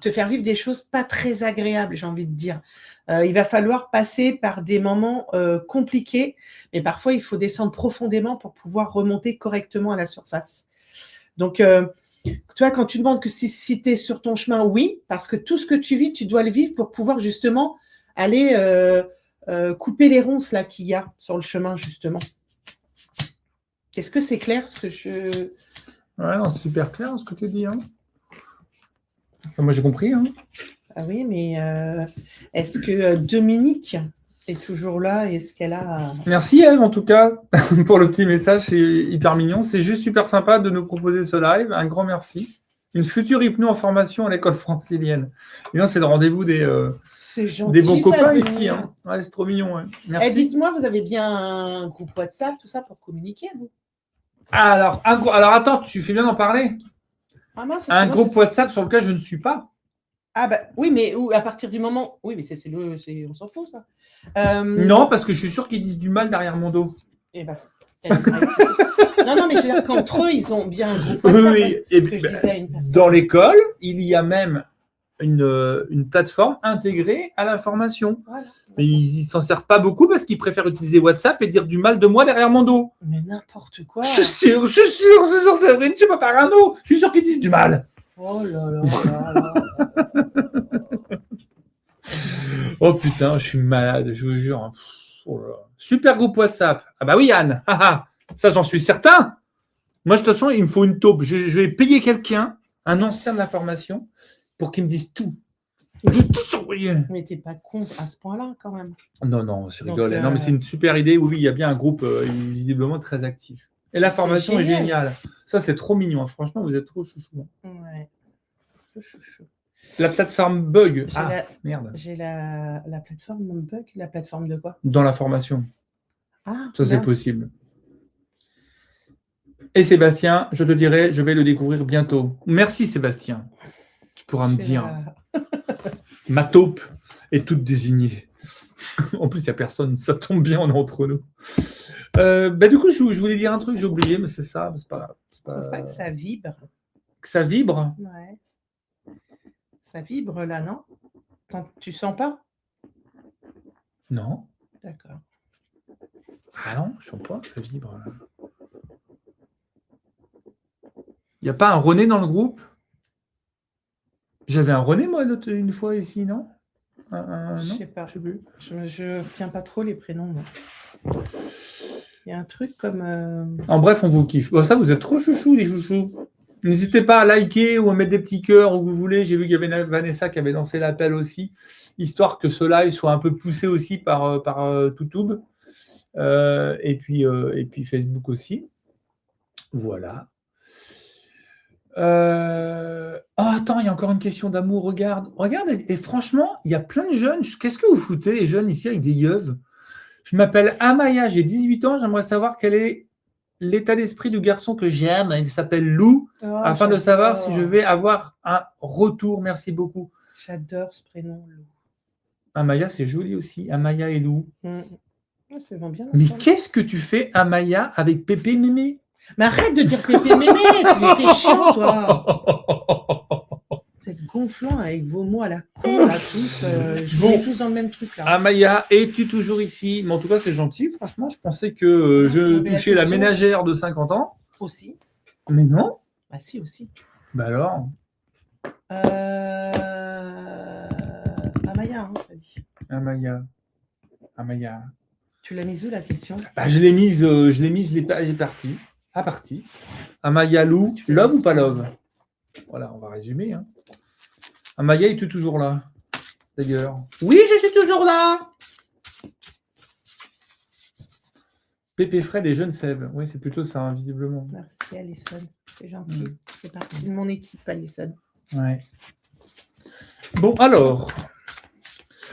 te faire vivre des choses pas très agréables, j'ai envie de dire. Il va falloir passer par des moments compliqués, mais parfois il faut descendre profondément pour pouvoir remonter correctement à la surface. Donc, tu vois, quand tu demandes que si tu es sur ton chemin, oui, parce que tout ce que tu vis, tu dois le vivre pour pouvoir justement aller couper les ronces là qu'il y a sur le chemin, justement. Est-ce que c'est clair ce que je... Ouais, non, c'est super clair ce que tu dis. Hein. Enfin, moi, j'ai compris. Hein. Ah oui, mais est-ce que Dominique est toujours là? Est-ce qu'elle a... Merci Eve, en tout cas, pour le petit message. C'est hyper mignon. C'est juste super sympa de nous proposer ce live. Un grand merci. Une future hypno en formation à l'école francilienne. Et non, c'est le rendez-vous des bons copains ici. Hein. Ouais, c'est trop mignon. Ouais. Merci. Dites-moi, vous avez bien un groupe WhatsApp, tout ça, pour communiquer, vous? Alors attends, tu fais bien d'en parler. Ah mince, un groupe WhatsApp sur lequel je ne suis pas. Ah bah oui, mais à partir du moment... Oui, mais on s'en fout, ça. Non, parce que je suis sûr qu'ils disent du mal derrière mon dos. Eh ben, non, mais je veux dire qu'entre eux, ils ont bien un groupe WhatsApp. Oui, C'est et ce que je disais à une personne. dans l'école, il y a même une plateforme intégrée à la formation. Voilà. Mais ils ne s'en servent pas beaucoup parce qu'ils préfèrent utiliser WhatsApp et dire du mal de moi derrière mon dos. Mais n'importe quoi. Je suis sûr, Séverine, je suis pas parano. Je suis sûr qu'ils disent du mal. Oh là là là là. Oh putain, je suis malade, je vous jure. Oh là là. Super groupe WhatsApp. Ah bah oui, Anne. Ça, j'en suis certain. Moi, de toute façon, il me faut une taupe. Je vais payer quelqu'un, un ancien de la formation, pour qu'il me dise tout. Je vais tout surveiller. Mais t'es pas con à ce point-là, quand même. Non, je rigole. Donc, Non, mais c'est une super idée. Oui, il y a bien un groupe visiblement très actif. Et la formation est géniale. Ça, c'est trop mignon. Franchement, vous êtes trop chouchou. Ouais. Trop chouchou. La plateforme Bug. Merde. J'ai la plateforme Bug. La plateforme de quoi? Dans la formation. Ah, ça, c'est possible. Et Sébastien, je te dirai, je vais le découvrir bientôt. Merci, Sébastien. Tu pourras me dire. Ma taupe est toute désignée. En plus, il n'y a personne. Ça tombe bien, on est entre nous. Du coup, je voulais dire un truc, j'ai oublié, mais c'est ça. C'est pas grave. Faut pas que ça vibre. Que ça vibre? Ouais. Ça vibre là, non? Tu sens pas? Non. D'accord. Ah non, je sens pas, ça vibre. Il n'y a pas un René dans le groupe? J'avais un René, moi, une fois ici, non? Je sais pas. Je sais plus. Je retiens pas trop les prénoms, moi. Il y a un truc comme... En bref, on vous kiffe. Bon, ça, vous êtes trop chouchous, les chouchous. N'hésitez pas à liker ou à mettre des petits cœurs où vous voulez. J'ai vu qu'il y avait Vanessa qui avait lancé l'appel aussi, histoire que ce live soit un peu poussé aussi par YouTube et puis Facebook aussi. Voilà. Oh, attends, il y a encore une question d'amour. Regarde, et franchement, il y a plein de jeunes. Qu'est-ce que vous foutez, les jeunes, ici, avec des yeux? Je m'appelle Amaya, j'ai 18 ans. J'aimerais savoir quel est l'état d'esprit du garçon que j'aime. Il s'appelle Lou, afin de savoir si je vais avoir un retour. Merci beaucoup. J'adore ce prénom, Lou. Amaya, c'est joli aussi. Amaya et Lou. C'est bien. Mais qu'est-ce que tu fais, Amaya, avec Pépé Mémé? Mais arrête de dire Pépé Mémé, tu étais chiant, toi. Vous êtes gonflant avec vos mots à la con, là, tous. Je vous mets tous dans le même truc, là. Amaya, es-tu toujours ici? Mais en tout cas, c'est gentil, franchement. Je pensais que je touchais la ménagère de 50 ans. Aussi. Mais non. Ah si, aussi. Bah alors Amaya, hein, ça dit. Amaya. Tu l'as mise où, la question? Je l'ai mise, elle est partie. À partie. Amaya Lou, love ou pas love? Voilà, on va résumer. Hein. Amaya, es-tu toujours là? D'ailleurs. Oui, je suis toujours là. Pépé Fred et Jeune Sève. Oui, c'est plutôt ça, hein, visiblement. Merci, Alison. C'est gentil. C'est partie de mon équipe, Alison. Ouais. Bon, alors,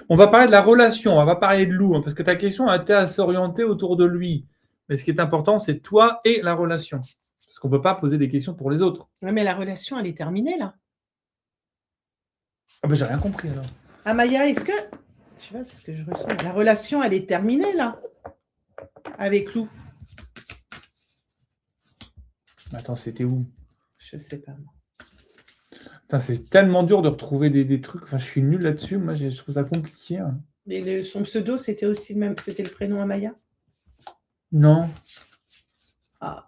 on va parler de la relation, on va pas parler de Lou, hein, parce que ta question a été à s'orienter autour de lui. Mais ce qui est important, c'est toi et la relation. Parce qu'on ne peut pas poser des questions pour les autres. Oui, mais la relation, elle est terminée, là. Ah ben, j'ai rien compris, alors. Amaya, est-ce que... Tu vois, c'est ce que je ressens. La relation, elle est terminée, là. Avec Lou. Attends, c'était où? Je sais pas. Putain, c'est tellement dur de retrouver des trucs. Enfin, je suis nul là-dessus. Moi, je trouve ça compliqué. Hein. Et son pseudo, c'était aussi le même. C'était le prénom Amaya? Non. Ça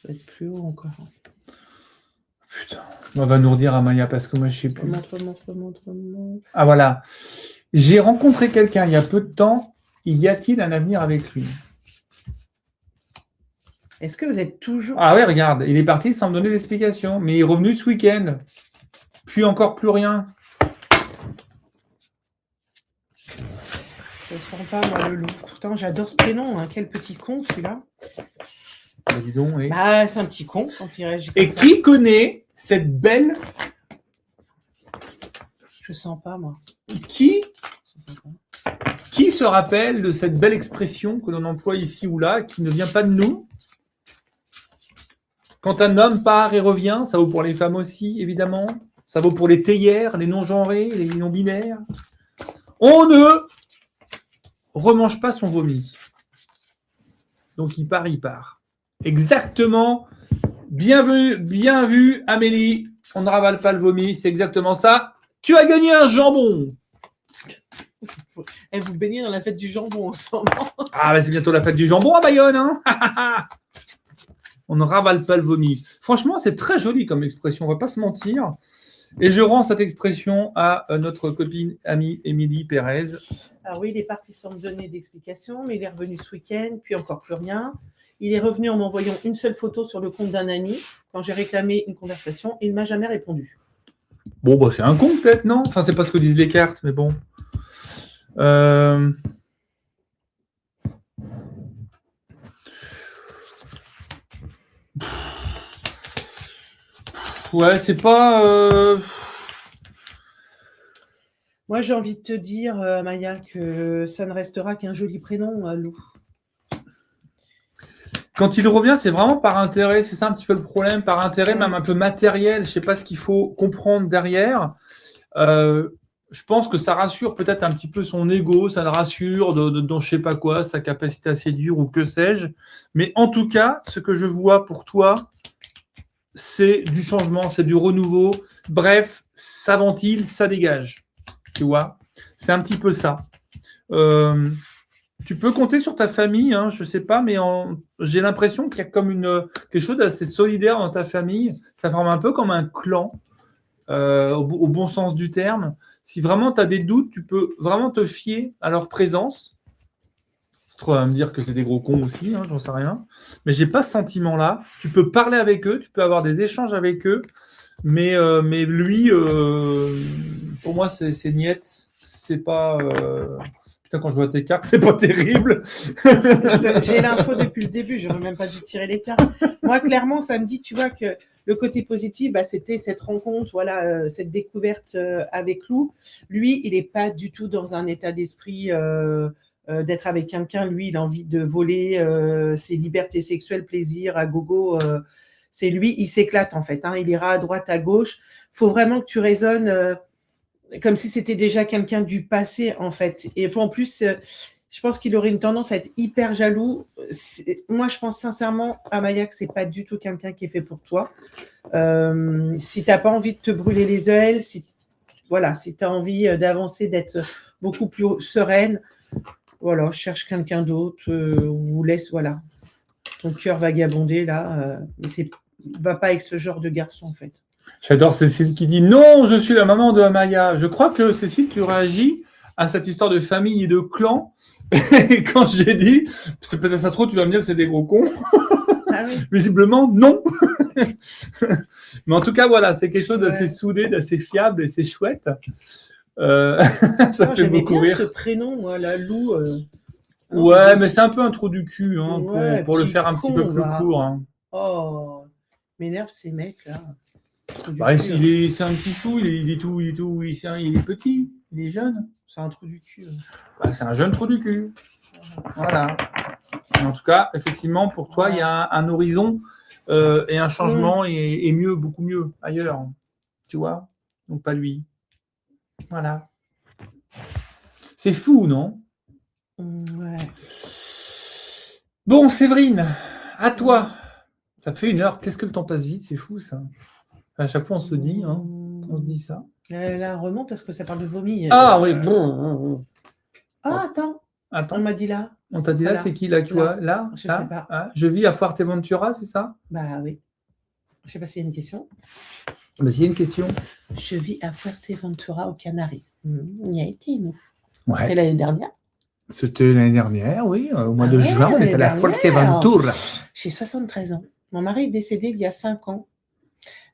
va être plus haut encore. Putain. On va nous redire Amaya parce que moi, je sais plus. Montre. Ah, voilà. J'ai rencontré quelqu'un il y a peu de temps. Y a-t-il un avenir avec lui? Est-ce que vous êtes toujours... Ah ouais, regarde, il est parti sans me donner d'explication, mais il est revenu ce week-end. Puis encore plus rien. Je sens pas, moi, le Loup. Pourtant, j'adore ce prénom. Hein. Quel petit con, celui-là. Bah, dis donc, oui. Bah, c'est un petit con quand il réagit comme Et ça. qui connaît cette belle... Je sens pas, moi. Qui se rappelle de cette belle expression que l'on emploie ici ou là, qui ne vient pas de nous? Quand un homme part et revient, ça vaut pour les femmes aussi, évidemment. Ça vaut pour les théières, les non-genrés, les non-binaires. On ne remange pas son vomi. Donc, il part. Exactement. Bien vu, Amélie. On ne ravale pas le vomi, c'est exactement ça. Tu as gagné un jambon. Et vous baignez dans la fête du jambon en ce moment. Ah, c'est bientôt la fête du jambon à Bayonne. Hein. On ne ravale pas le vomi. Franchement, c'est très joli comme expression, on ne va pas se mentir. Et je rends cette expression à notre copine, amie Émilie Pérez. Alors oui, il est parti sans me donner d'explication, mais il est revenu ce week-end, puis encore plus rien. Il est revenu en m'envoyant une seule photo sur le compte d'un ami. Quand j'ai réclamé une conversation, il ne m'a jamais répondu. Bon, bah, c'est un con peut-être, non? Enfin, c'est pas ce que disent les cartes, mais bon. Ouais, c'est pas... Moi, j'ai envie de te dire, Maya, que ça ne restera qu'un joli prénom, Lou. Quand il revient, c'est vraiment par intérêt, c'est ça un petit peu le problème, par intérêt même un peu matériel, je sais pas ce qu'il faut comprendre derrière. Je pense que ça rassure peut-être un petit peu son ego, ça le rassure dans je sais pas quoi, sa capacité à séduire ou que sais-je. Mais en tout cas, ce que je vois pour toi, c'est du changement, c'est du renouveau. Bref, ça ventile, ça dégage. Tu vois, c'est un petit peu ça. Tu peux compter sur ta famille, hein, je sais pas, mais j'ai l'impression qu'il y a comme quelque chose d'assez solidaire dans ta famille. Ça forme un peu comme un clan, au bon sens du terme. Si vraiment tu as des doutes, tu peux vraiment te fier à leur présence. C'est trop à me dire que c'est des gros cons aussi, hein, j'en sais rien. Mais j'ai pas ce sentiment-là. Tu peux parler avec eux, tu peux avoir des échanges avec eux, mais lui, pour moi, c'est niette. C'est pas. Putain, quand je vois tes cartes, c'est pas terrible. J'ai l'info depuis le début, je n'aurais même pas dû tirer les cartes. Moi, clairement, ça me dit, tu vois, que le côté positif, bah, c'était cette rencontre, voilà, cette découverte avec Lou. Lui, il n'est pas du tout dans un état d'esprit d'être avec quelqu'un. Lui, il a envie de voler ses libertés sexuelles, plaisir à gogo. C'est lui, il s'éclate en fait. Hein. Il ira à droite, à gauche. Il faut vraiment que tu raisonnes comme si c'était déjà quelqu'un du passé en fait. Et en plus, je pense qu'il aurait une tendance à être hyper jaloux. Moi, je pense sincèrement à Maya que c'est pas du tout quelqu'un qui est fait pour toi. Si tu n'as pas envie de te brûler les ailes, si tu as envie d'avancer, d'être beaucoup plus sereine, voilà, cherche quelqu'un d'autre ou laisse, voilà, ton cœur vagabonder là. Mais va pas avec ce genre de garçon en fait. J'adore Cécile qui dit non, je suis la maman de Amaya. Je crois que Cécile, tu réagis à cette histoire de famille et de clan. Et quand j'ai dit, c'est peut-être ça trop, tu vas me dire que c'est des gros cons. Ah oui. Visiblement, non. Mais en tout cas, voilà, c'est quelque chose d'assez soudé, d'assez fiable et c'est chouette. Ça fait beaucoup rire. Ce prénom, voilà, Lou. Ouais, mais c'est un peu un trou du cul, hein, pour le faire un petit peu plus court. Hein. Oh, m'énerve ces mecs là. Bah, c'est un petit chou, il est petit, il est jeune. C'est un trou du cul. Bah, c'est un jeune trou du cul. Voilà. En tout cas, effectivement, pour toi, il y a un horizon et un changement et mieux, beaucoup mieux ailleurs. Tu vois? Donc pas lui. Voilà. C'est fou, non? Ouais. Bon, Séverine, à toi. Ça fait 1 heure. Qu'est-ce que le temps passe vite? C'est fou, ça. À chaque fois, on se dit, hein. On se dit ça. Là, remonte parce que ça parle de vomi. Ah oui, bon. Ah, attends. On m'a dit là. On t'a dit là, c'est qui là, tu vois? Là? Je sais pas. Ah, je vis à Fuerteventura, c'est ça? Bah oui. Je sais pas s'il y a une question. Bah, s'il y a une question. Je vis à Fuerteventura, aux Canaries. On y a été, nous. Ouais. C'était l'année dernière. C'était l'année dernière, oui. Au mois de juin, on était à la Fuerteventura. J'ai 73 ans. Mon mari est décédé il y a 5 ans.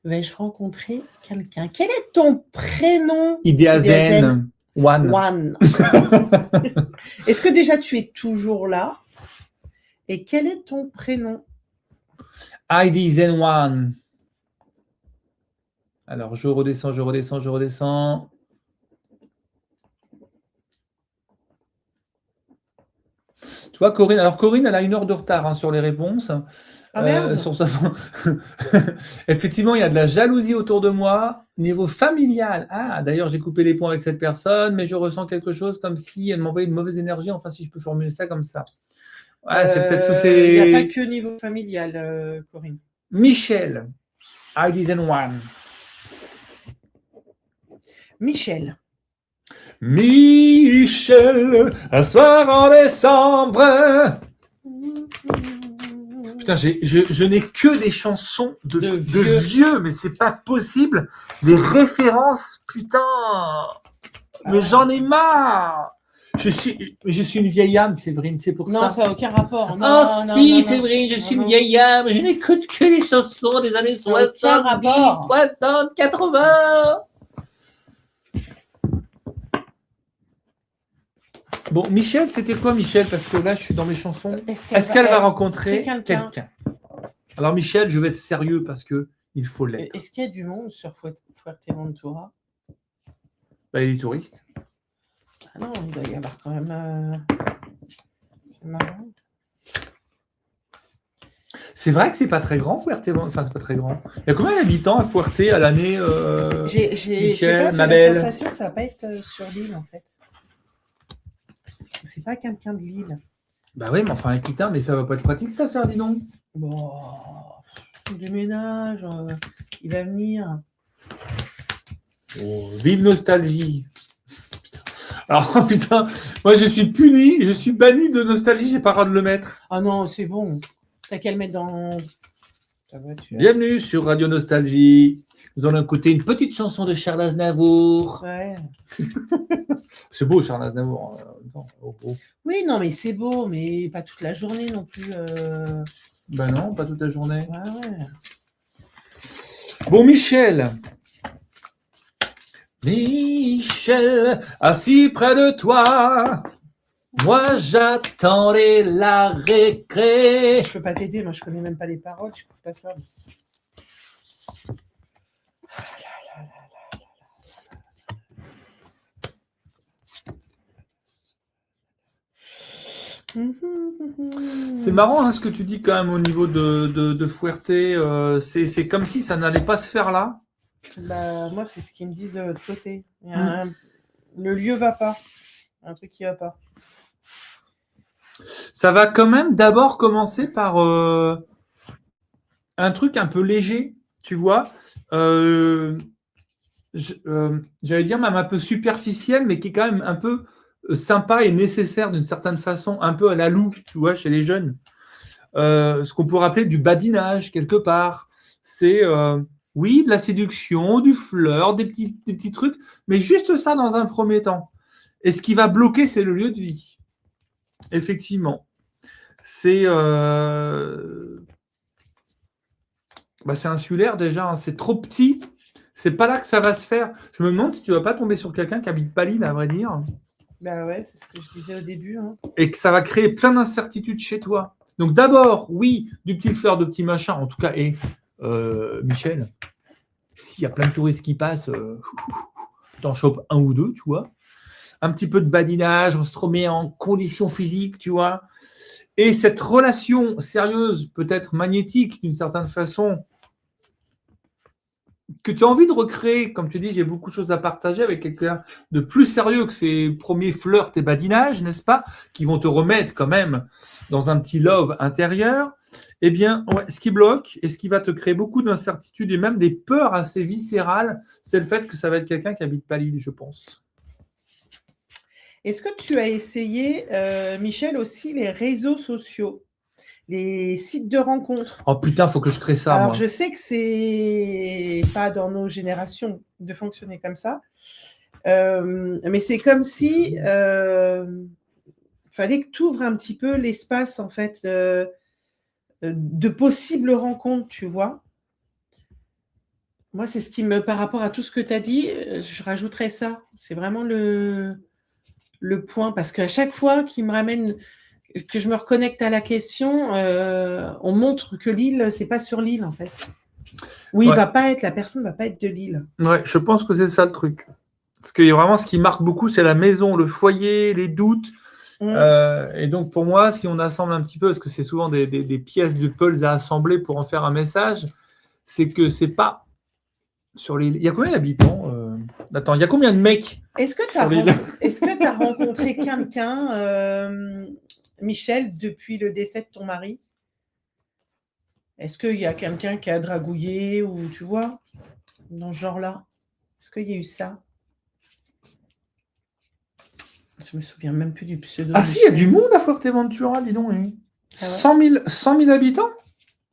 Vais-je rencontrer quelqu'un? Quel est ton prénom? Ideazen. One. Est-ce que déjà tu es toujours là? Et quel est ton prénom? Ideazen One. Alors, je redescends. Tu vois, Corinne, alors Corinne, elle a 1 heure de retard hein, sur les réponses. Ah merde. Sur sa... Effectivement, il y a de la jalousie autour de moi. Niveau familial, ah, d'ailleurs, j'ai coupé les ponts avec cette personne, mais je ressens quelque chose comme si elle m'envoyait une mauvaise énergie. Enfin, si je peux formuler ça comme ça. Ouais, c'est peut-être tous Il n'y a pas ces... que niveau familial, Corinne. Michel, I didn't one. Michel. Michel, un soir en décembre. Putain, je n'ai que des chansons de vieux, mais c'est pas possible. Les références, putain. Mais j'en ai marre. Je suis une vieille âme, Séverine, c'est pour ça. Non, ça n'a aucun rapport. Séverine, je suis une vieille âme. Je n'écoute que les chansons des années 70, 60, 80. Bon, Michel, c'était quoi, Michel? Parce que là, je suis dans mes chansons. Est-ce qu'elle va rencontrer quelqu'un? Alors, Michel, je vais être sérieux parce que il faut l'être. Est-ce qu'il y a du monde sur Fuerteventura? Bah, il est touriste. Ah non, il doit y avoir quand même... C'est marrant. C'est vrai que c'est pas très grand, Fuerteventura. Enfin, c'est pas très grand. Il y a combien d'habitants à Fuerte à l'année J'ai la sensation que ça va pas être sur l'île, en fait. C'est pas quelqu'un de l'île. Bah oui, mais enfin, putain, mais ça va pas être pratique cette affaire, dis donc. Bon, déménage, il va venir. Oh, vive nostalgie. Alors, putain, moi je suis puni, je suis banni de nostalgie, j'ai pas le droit de le mettre. Ah non, c'est bon. T'as qu'à le mettre dans ta voiture. Bienvenue sur Radio Nostalgie. Nous allons écouter une petite chanson de Charles Aznavour. Ouais. C'est beau, Charles Aznavour. Oui, non, mais c'est beau, mais pas toute la journée non plus. Ben non, pas toute la journée. Ouais. Bon, Michel. Michel, assis près de toi, moi j'attendais la récré. Je peux pas t'aider, moi je connais même pas les paroles, je comprends pas ça. C'est marrant hein, ce que tu dis quand même au niveau de Fuerte. C'est comme si ça n'allait pas se faire là. Bah, moi, c'est ce qu'ils me disent de l'autre côté. Le lieu va pas. Un truc qui va pas. Ça va quand même d'abord commencer par un truc un peu léger, tu vois. J'allais dire même un peu superficiel, mais qui est quand même un peu sympa et nécessaire d'une certaine façon, un peu à la Lou, tu vois, chez les jeunes. Ce qu'on pourrait appeler du badinage, quelque part. C'est, oui, de la séduction, du flirt, des petits trucs, mais juste ça dans un premier temps. Et ce qui va bloquer, c'est le lieu de vie. Effectivement. C'est insulaire déjà, hein. C'est trop petit. C'est pas là que ça va se faire. Je me demande si tu vas pas tomber sur quelqu'un qui habite pas l'île, à vrai dire. Bah ouais, c'est ce que je disais au début. Hein. Et que ça va créer plein d'incertitudes chez toi. Donc d'abord, oui, du petit flirt, de petits machins, en tout cas, et Michel, s'il y a plein de touristes qui passent, t'en chopes un ou deux, tu vois. Un petit peu de badinage, on se remet en condition physique, tu vois. Et cette relation sérieuse, peut-être magnétique d'une certaine façon, que tu as envie de recréer, comme tu dis, j'ai beaucoup de choses à partager avec quelqu'un de plus sérieux que ces premiers flirts et badinages, n'est-ce pas, qui vont te remettre quand même dans un petit love intérieur, eh bien, ouais, ce qui bloque et ce qui va te créer beaucoup d'incertitudes et même des peurs assez viscérales, c'est le fait que ça va être quelqu'un qui habite pas l'île, je pense. Est-ce que tu as essayé, Michel, aussi les réseaux sociaux, les sites de rencontres? Oh putain, faut que je crée ça, Alors, moi. je sais que c'est pas dans nos générations de fonctionner comme ça, mais c'est comme si fallait que tu ouvres un petit peu l'espace, en fait, de possibles rencontres, tu vois. Moi, c'est ce qui me, par rapport à tout ce que tu as dit, je rajouterais ça. C'est vraiment le point, parce qu'à chaque fois qu'il me ramène, que je me reconnecte à la question, on montre que l'île, c'est pas sur l'île, en fait. Oui, Ouais. la personne va pas être de l'île. Ouais, je pense que c'est ça le truc. Parce que vraiment, ce qui marque beaucoup, c'est la maison, le foyer, les doutes. Et donc, pour moi, si on assemble un petit peu, parce que c'est souvent des pièces de puzzle à assembler pour en faire un message, c'est que c'est pas sur l'île. Il y a combien d'habitants Attends, il y a combien de mecs Est-ce que sur l'île? tu as rencontré quelqu'un, Michel, depuis le décès de ton mari? Est-ce qu'il y a quelqu'un qui a dragouillé ou tu vois, dans ce genre-là? Est-ce qu'il y a eu ça? Je me souviens même plus du pseudo. Ah si, il y a du monde à Fuerteventura, dis donc. Oui. Ah ouais 100 000 habitants?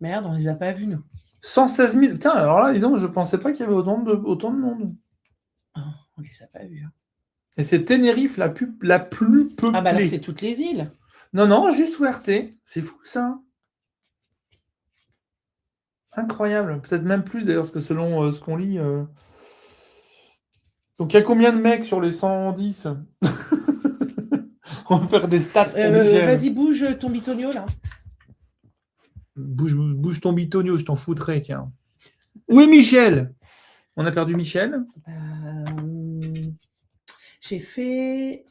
Merde, on les a pas vus, nous. 116 000. Putain, alors là, dis donc, je pensais pas qu'il y avait autant de monde. Oh, on les a pas vus. Hein. Et c'est Tenerife la plus peuplée. Ah bah alors c'est toutes les îles. Non, juste Fuerte. C'est fou ça. Incroyable. Peut-être même plus d'ailleurs, parce que selon ce qu'on lit. Donc il y a combien de mecs sur les 110? On va faire des stats pour Michel. Vas-y, bouge ton bitonio là. Bouge ton bitonio, je t'en foutrais, tiens. Où est Michel? On a perdu Michel. J'ai fait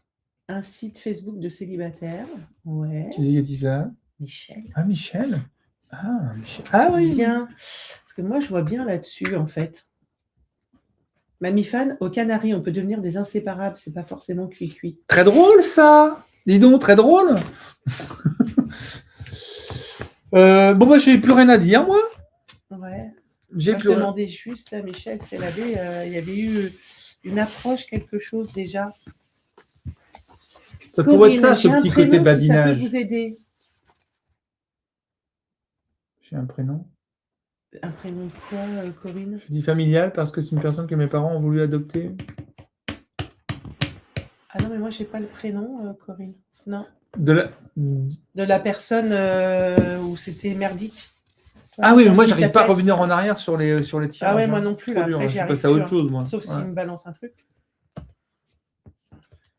un site Facebook de célibataire. Ouais. Qui a dit ça? Michel. Ah, Michel. Ah, Michel. Ah oui. Bien. Parce que moi, je vois bien là-dessus, en fait. Mamie Fan, aux Canaries, on peut devenir des inséparables. C'est pas forcément cuit-cuit. Très drôle, ça. Dis donc, très drôle. Bon, bah, j'ai plus rien à dire, moi. Ouais. J'ai Moi, plus je rien. demandais juste à Michel s'il y avait eu une approche, quelque chose déjà. Ça pourrait être ça, Corinne, ce j'ai un petit prénom, côté si ça peut badinage. vous aider. J'ai un prénom. Un prénom de quoi, Corinne? Je dis familial parce que c'est une personne que mes parents ont voulu adopter. Ah non, mais moi, j'ai pas le prénom, Corinne. Non. De la personne où c'était merdique. Ah oui, mais moi, Qui j'arrive pas à tapait. revenir en arrière sur les tirages. Ah ouais, hein. moi non plus. Trop Là, dur, après, hein. j'y Je arrive passe à autre plus, chose, moi. Sauf s'il Ouais. me balance un truc.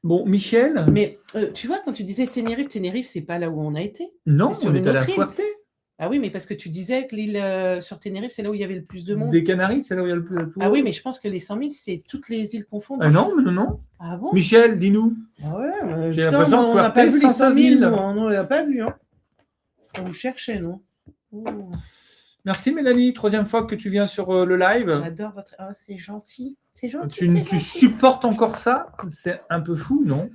Bon, Michel. Mais tu vois, quand tu disais Tenerife, c'est pas là où on a été. Non, c'est sur on est une allé à autre île. Fuerte. Ah oui, mais parce que tu disais que l'île sur Tenerife, c'est là où il y avait le plus de monde. Des Canaries, c'est là où il y a le plus. Ah oui, mais je pense que les 100 000, c'est toutes les îles confondues. Ah non, non. Ah bon? Michel, dis-nous. Ah ouais, J'ai putain, l'impression que on n'a Fuerte, pas vu les 100 116 000, 000. nous, hein, on l'a pas vu. Hein. On vous cherchait, non? Oh, Merci Mélanie, troisième fois que tu viens sur le live. j'adore votre. Ah, c'est gentil. C'est gentil. Tu c'est gentil. supportes encore ça? C'est un peu fou, non?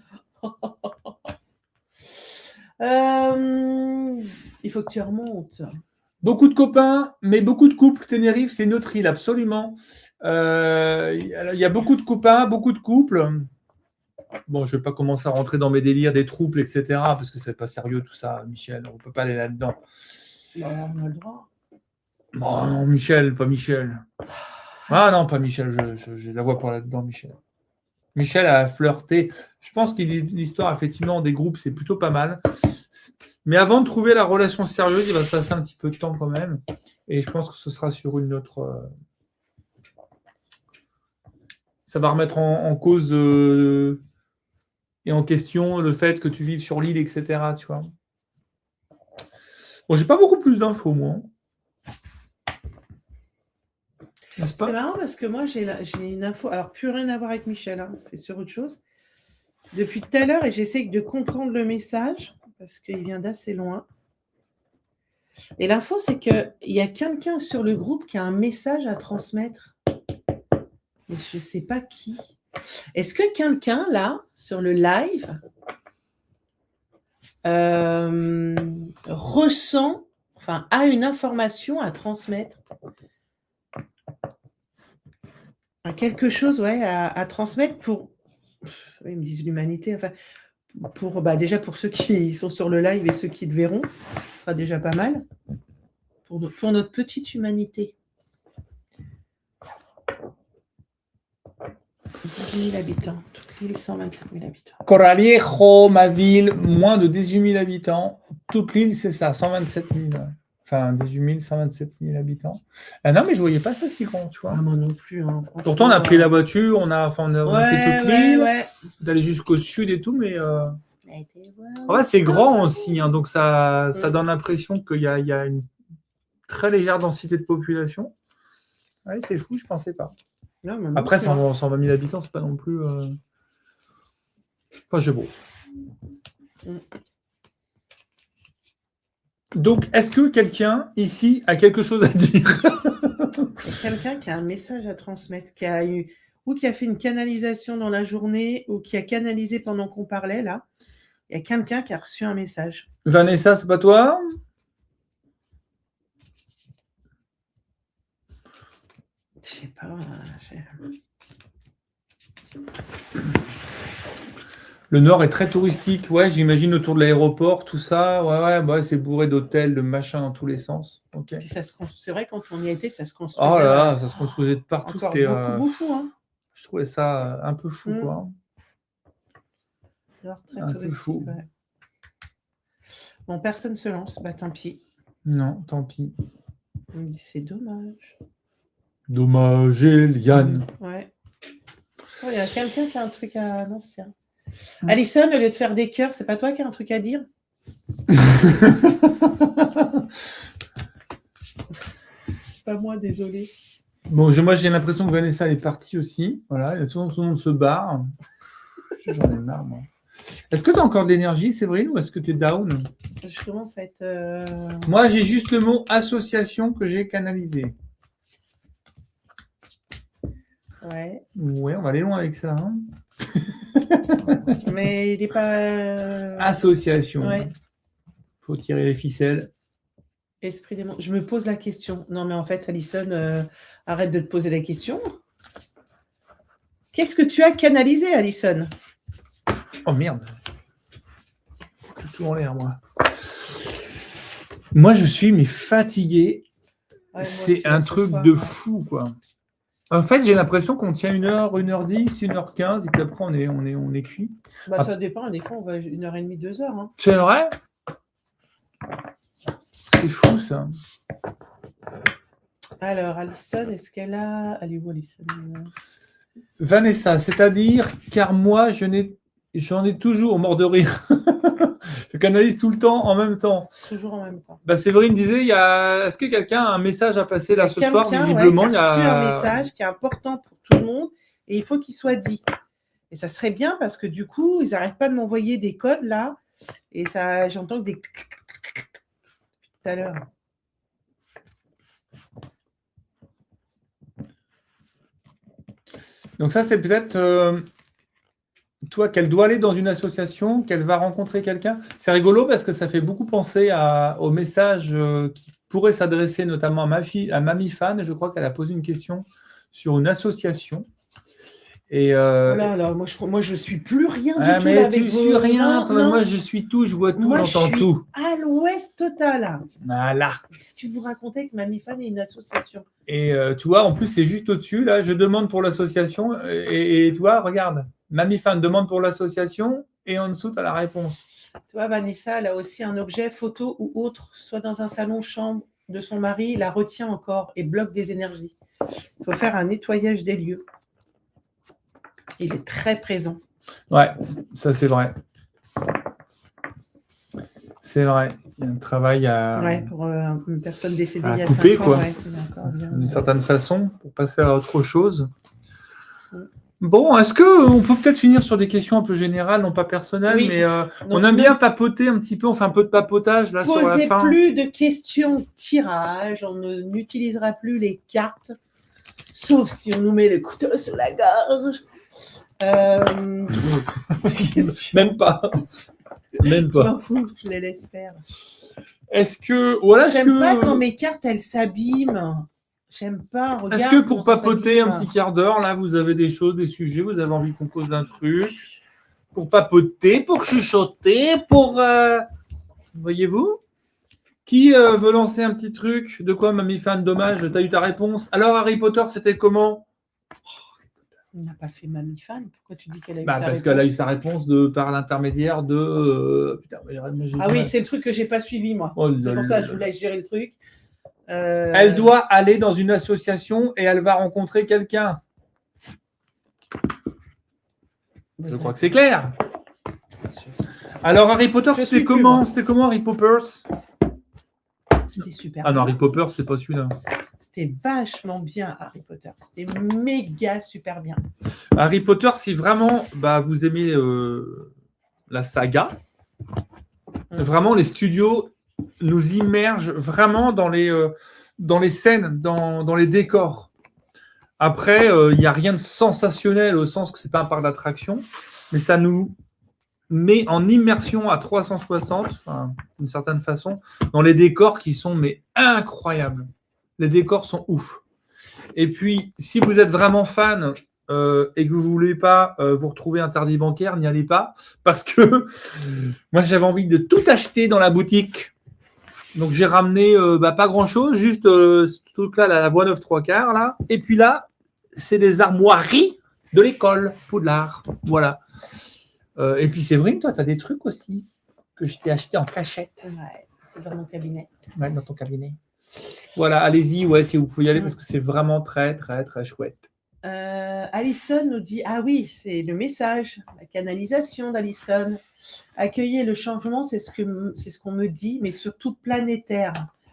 Il faut que tu remontes. Beaucoup de copains, mais beaucoup de couples. Tenerife, c'est une autre île, absolument. Il y a beaucoup de copains, beaucoup de couples. Bon, je ne vais pas commencer à rentrer dans mes délires des troubles, etc., parce que c'est pas sérieux tout ça, Michel. On ne peut pas aller là-dedans. On a le droit. Oh non, Michel, pas Michel. Ah non, pas Michel, je la vois pas là-dedans, Michel. Michel a flirté. Je pense que l'histoire, effectivement, des groupes, c'est plutôt pas mal. Mais avant de trouver la relation sérieuse, il va se passer un petit peu de temps quand même. Et je pense que ce sera sur une autre... Ça va remettre en cause et en question le fait que tu vives sur l'île, etc. Tu vois. Bon, j'ai pas beaucoup plus d'infos, moi. N'est-ce pas? C'est marrant parce que moi, j'ai une info. Alors, plus rien à voir avec Michel, hein, c'est sur autre chose. Depuis tout à l'heure, et j'essaie de comprendre le message parce qu'il vient d'assez loin. Et l'info, c'est qu'il y a quelqu'un sur le groupe qui a un message à transmettre. Mais je ne sais pas qui. Est-ce que quelqu'un, là, sur le live, ressent, enfin, a une information à transmettre? À quelque chose, ouais, à transmettre pour, ils me disent l'humanité, enfin, pour, déjà pour ceux qui sont sur le live et ceux qui le verront, ce sera déjà pas mal, pour notre petite humanité. 18 000 habitants, toute l'île, 127 000 habitants. Corralejo, ma ville, moins de 18 000 habitants. Toute l'île, c'est ça, 127 000. Enfin, 18 000, 127 000 habitants. Ah non, mais je ne voyais pas ça si grand, tu vois. Ah, moi non plus. Hein, pourtant, on a pris la voiture, on a fait toute l'île, ouais. d'aller jusqu'au sud et tout, mais ouais, c'est grand aussi, hein, donc ça donne l'impression qu'il y a une très légère densité de population. Ouais, c'est fou, je ne pensais pas. Non, après, 120 000 habitants, c'est pas non plus... Enfin, c'est beau. Donc, est-ce que quelqu'un ici a quelque chose à dire? Il y a quelqu'un qui a un message à transmettre, qui a eu ou qui a fait une canalisation dans la journée ou qui a canalisé pendant qu'on parlait là. Il y a quelqu'un qui a reçu un message. Vanessa, c'est pas toi? Je sais pas. Le Nord est très touristique. Ouais, j'imagine autour de l'aéroport, tout ça. Ouais, c'est bourré d'hôtels, de machins dans tous les sens. Ok. Puis c'est vrai, quand on y a été, ça se construisait. Oh là là, ça se construisait de partout. Encore C'était, beaucoup. Hein. je trouvais ça un peu fou, quoi. Alors, très Un peu touristique, fou. ouais. Bon, personne se lance. Bah, tant pis. Non, tant pis. On me dit, c'est dommage. Dommage, Eliane. Ouais. Oh, il y a quelqu'un qui a un truc à annoncer. Alison, au lieu de faire des cœurs, c'est pas toi qui as un truc à dire? C'est pas moi, désolé. Bon, moi j'ai l'impression que Vanessa est partie aussi. Voilà, tout le monde se barre. J'en ai marre, moi. Est-ce que tu as encore de l'énergie, Séverine, ou est-ce que tu es down? Je commence à être... Moi, j'ai juste le mot association que j'ai canalisé. Ouais. Ouais, on va aller loin avec ça. Hein. Mais il n'est pas... Association. Ouais. Faut tirer les ficelles. Esprit démon. Je me pose la question. Non, mais en fait, Alison, arrête de te poser la question. Qu'est-ce que tu as canalisé, Alison? Oh merde. Tout en l'air, moi. Moi, je suis fatigué. Ouais, c'est aussi, un ce truc soir, de ouais. fou, quoi. En fait, j'ai l'impression qu'on tient 1h, 1h10, 1h15, et puis après, on est cuit. Bah, ça dépend. Des fois, on va 1h30, 2h. Hein. C'est vrai? C'est fou, ça. Alors, Alison, est-ce qu'elle a... Elle est où, Alison? Vanessa, c'est-à-dire, car moi, j'en ai toujours mort de rire. Je canalise tout le temps en même temps. Toujours en même temps. Bah, Séverine disait, est-ce que quelqu'un a un message à passer là ce soir? Visiblement, il y a reçu un message qui est important pour tout le monde et il faut qu'il soit dit. Et ça serait bien parce que du coup, ils n'arrêtent pas de m'envoyer des codes là et ça, j'entends que des tout à l'heure. Donc ça, c'est peut-être toi qu'elle doit aller dans une association, qu'elle va rencontrer quelqu'un. C'est rigolo parce que ça fait beaucoup penser au message qui pourrait s'adresser notamment à Mamie Fan. Je crois qu'elle a posé une question sur une association. Et là, moi, je suis plus rien du tout. Mais là, tu suis rien. Non. Moi, je suis tout, je vois tout, moi, j'entends je suis tout. À l'ouest total. Voilà. Qu'est-ce que tu vous racontais que Mamie Fan est une association? Et tu vois, en plus, c'est juste au-dessus. Là, je demande pour l'association. Et tu vois, regarde. Mamie Fan demande pour l'association. Et en dessous, tu as la réponse. Tu vois, Vanessa, elle a aussi un objet, photo ou autre, soit dans un salon-chambre de son mari, la retient encore et bloque des énergies. Il faut faire un nettoyage des lieux. Il est très présent. Ouais, ça c'est vrai. C'est vrai. Il y a un travail pour une personne décédée à il y a couper, 5 ans. quoi. Ouais, d'une certaine façon, pour passer à autre chose. Bon, est-ce qu'on peut peut-être finir sur des questions un peu générales, non pas personnelles, Oui. mais Donc, on aime bien papoter un petit peu, on fait un peu de papotage là sur la Posez fin. plus de questions tirage, on n'utilisera plus les cartes, sauf si on nous met le couteau sur la gorge. Même pas. Même Je pas. m'en fous, je les laisse faire. Est-ce que voilà, J'aime pas quand mes cartes elles s'abîment. J'aime pas. Regarde. Est-ce que pour comment ça papoter s'abîme. un petit quart d'heure, là, vous avez des choses, des sujets, vous avez envie qu'on cause un truc, pour papoter, pour chuchoter, pour voyez-vous? Qui veut lancer un petit truc? De quoi, Mamie Fan? Dommage, t'as eu ta réponse. Alors, Harry Potter, c'était comment? On n'a pas fait Mamie Fan. Pourquoi tu dis qu'elle a eu sa Parce réponse? qu'elle a eu sa réponse par l'intermédiaire de. Putain, ah oui, c'est le truc que j'ai pas suivi moi. Oh, c'est pour ça que je voulais gérer le truc. Elle doit aller dans une association et elle va rencontrer quelqu'un. Je crois que c'est clair. Alors, Harry Potter, c'était comment? C'était comment, Harry Poppers? C'était super. Ah non, Harry Potter, c'est pas celui-là. C'était vachement bien, Harry Potter. C'était méga super bien. Harry Potter, si vraiment vous aimez la saga, Vraiment, les studios nous immergent vraiment dans les scènes, dans les décors. Après, il n'y a rien de sensationnel au sens que ce n'est pas un parc d'attraction, mais ça nous met en immersion à 360, d'une certaine façon, dans les décors qui sont incroyables. Les décors sont ouf. Et puis, si vous êtes vraiment fan et que vous ne voulez pas vous retrouver interdit bancaire, n'y allez pas, parce que moi, j'avais envie de tout acheter dans la boutique. Donc, j'ai ramené pas grand-chose, juste ce truc-là, la voie 9 3/4, là. Et puis là, c'est les armoiries de l'école Poudlard. Voilà. Et puis, Séverine, toi, tu as des trucs aussi que je t'ai acheté en cachette. Ouais, c'est dans mon cabinet. Ouais, dans ton cabinet. Voilà, allez-y, si vous pouvez y aller, parce que c'est vraiment très, très, très chouette. Alison nous dit, ah oui, c'est le message, la canalisation d'Alison. Accueillir le changement, c'est ce qu'on me dit, mais surtout planétaire.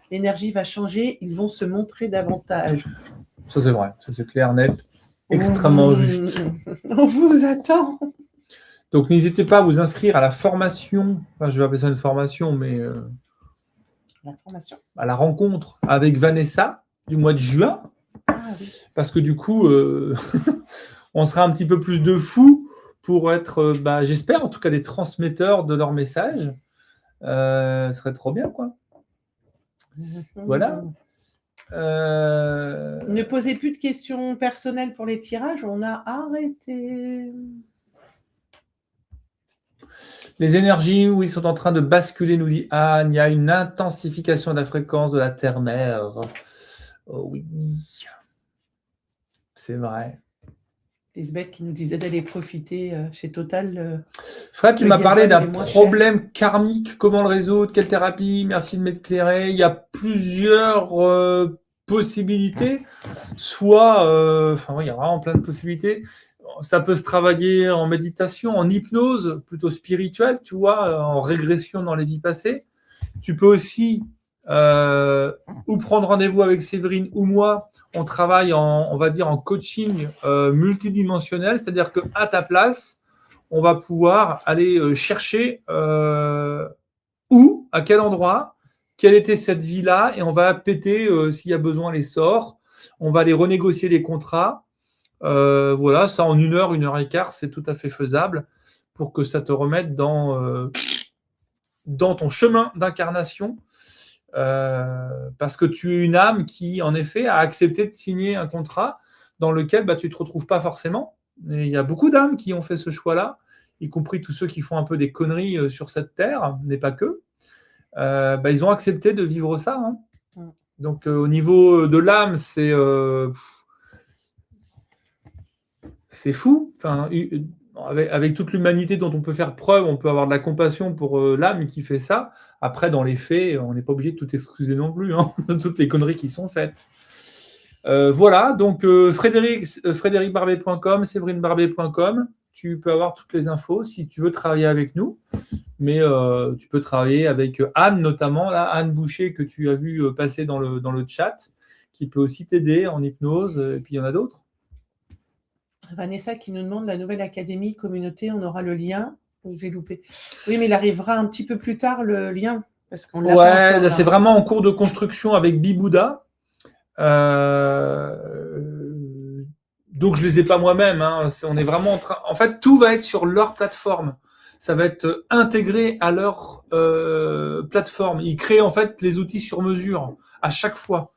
L'énergie va changer, ils vont se montrer davantage. Ça, c'est vrai, ça, c'est clair, net, extrêmement juste. On vous attend. Donc, n'hésitez pas à vous inscrire à la formation, je vais appeler ça une formation, mais La formation. à la rencontre avec Vanessa du mois de juin. Ah, oui. Parce que du coup, on sera un petit peu plus de fous pour être, j'espère, en tout cas des transmetteurs de leur message. Ce serait trop bien, quoi. Voilà. Ne posez plus de questions personnelles pour les tirages, on a arrêté. Les énergies, oui, sont en train de basculer, nous dit Anne. Il y a une intensification de la fréquence de la Terre-Mère. Oh, oui. C'est vrai. Lisbeth qui nous disait d'aller profiter chez Total. Fred, tu le m'as parlé d'un gazole est moins problème karmique. Comment le résoudre? Quelle thérapie? Merci de m'éclairer. Il y a plusieurs possibilités. Soit, il y a vraiment plein de possibilités. Ça peut se travailler en méditation, en hypnose, plutôt spirituelle, tu vois, en régression dans les vies passées. Tu peux aussi ou prendre rendez-vous avec Séverine ou moi. On travaille on va dire, en coaching multidimensionnel, c'est-à-dire qu'à ta place, on va pouvoir aller chercher où, à quel endroit, quelle était cette vie-là, et on va péter, s'il y a besoin, les sorts. On va aller renégocier les contrats. Voilà, ça en 1 heure, 1h15, c'est tout à fait faisable pour que ça te remette dans ton chemin d'incarnation. Parce que tu es une âme qui, en effet, a accepté de signer un contrat dans lequel tu ne te retrouves pas forcément. Et il y a beaucoup d'âmes qui ont fait ce choix-là, y compris tous ceux qui font un peu des conneries sur cette terre, mais pas que. Ils ont accepté de vivre ça. Hein. Donc, au niveau de l'âme, c'est fou. Enfin, avec toute l'humanité dont on peut faire preuve, on peut avoir de la compassion pour l'âme qui fait ça. Après, dans les faits, on n'est pas obligé de tout excuser non plus, hein, de toutes les conneries qui sont faites. Voilà, donc frédéricbarbet.com, séverinebarbet.com, tu peux avoir toutes les infos si tu veux travailler avec nous. Mais tu peux travailler avec Anne, notamment, là, Anne Boucher, que tu as vu passer dans le chat, qui peut aussi t'aider en hypnose, et puis il y en a d'autres. Vanessa qui nous demande la nouvelle académie communauté, on aura le lien. J'ai loupé. Oui, mais il arrivera un petit peu plus tard le lien. Parce qu'on l'a pas encore, là, c'est vraiment en cours de construction avec Bibouda. Donc, je ne les ai pas moi-même. Hein. On est vraiment en train. En fait, tout va être sur leur plateforme. Ça va être intégré à leur plateforme. Ils créent en fait les outils sur mesure à chaque fois.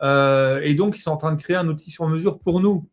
Et donc, ils sont en train de créer un outil sur mesure pour nous.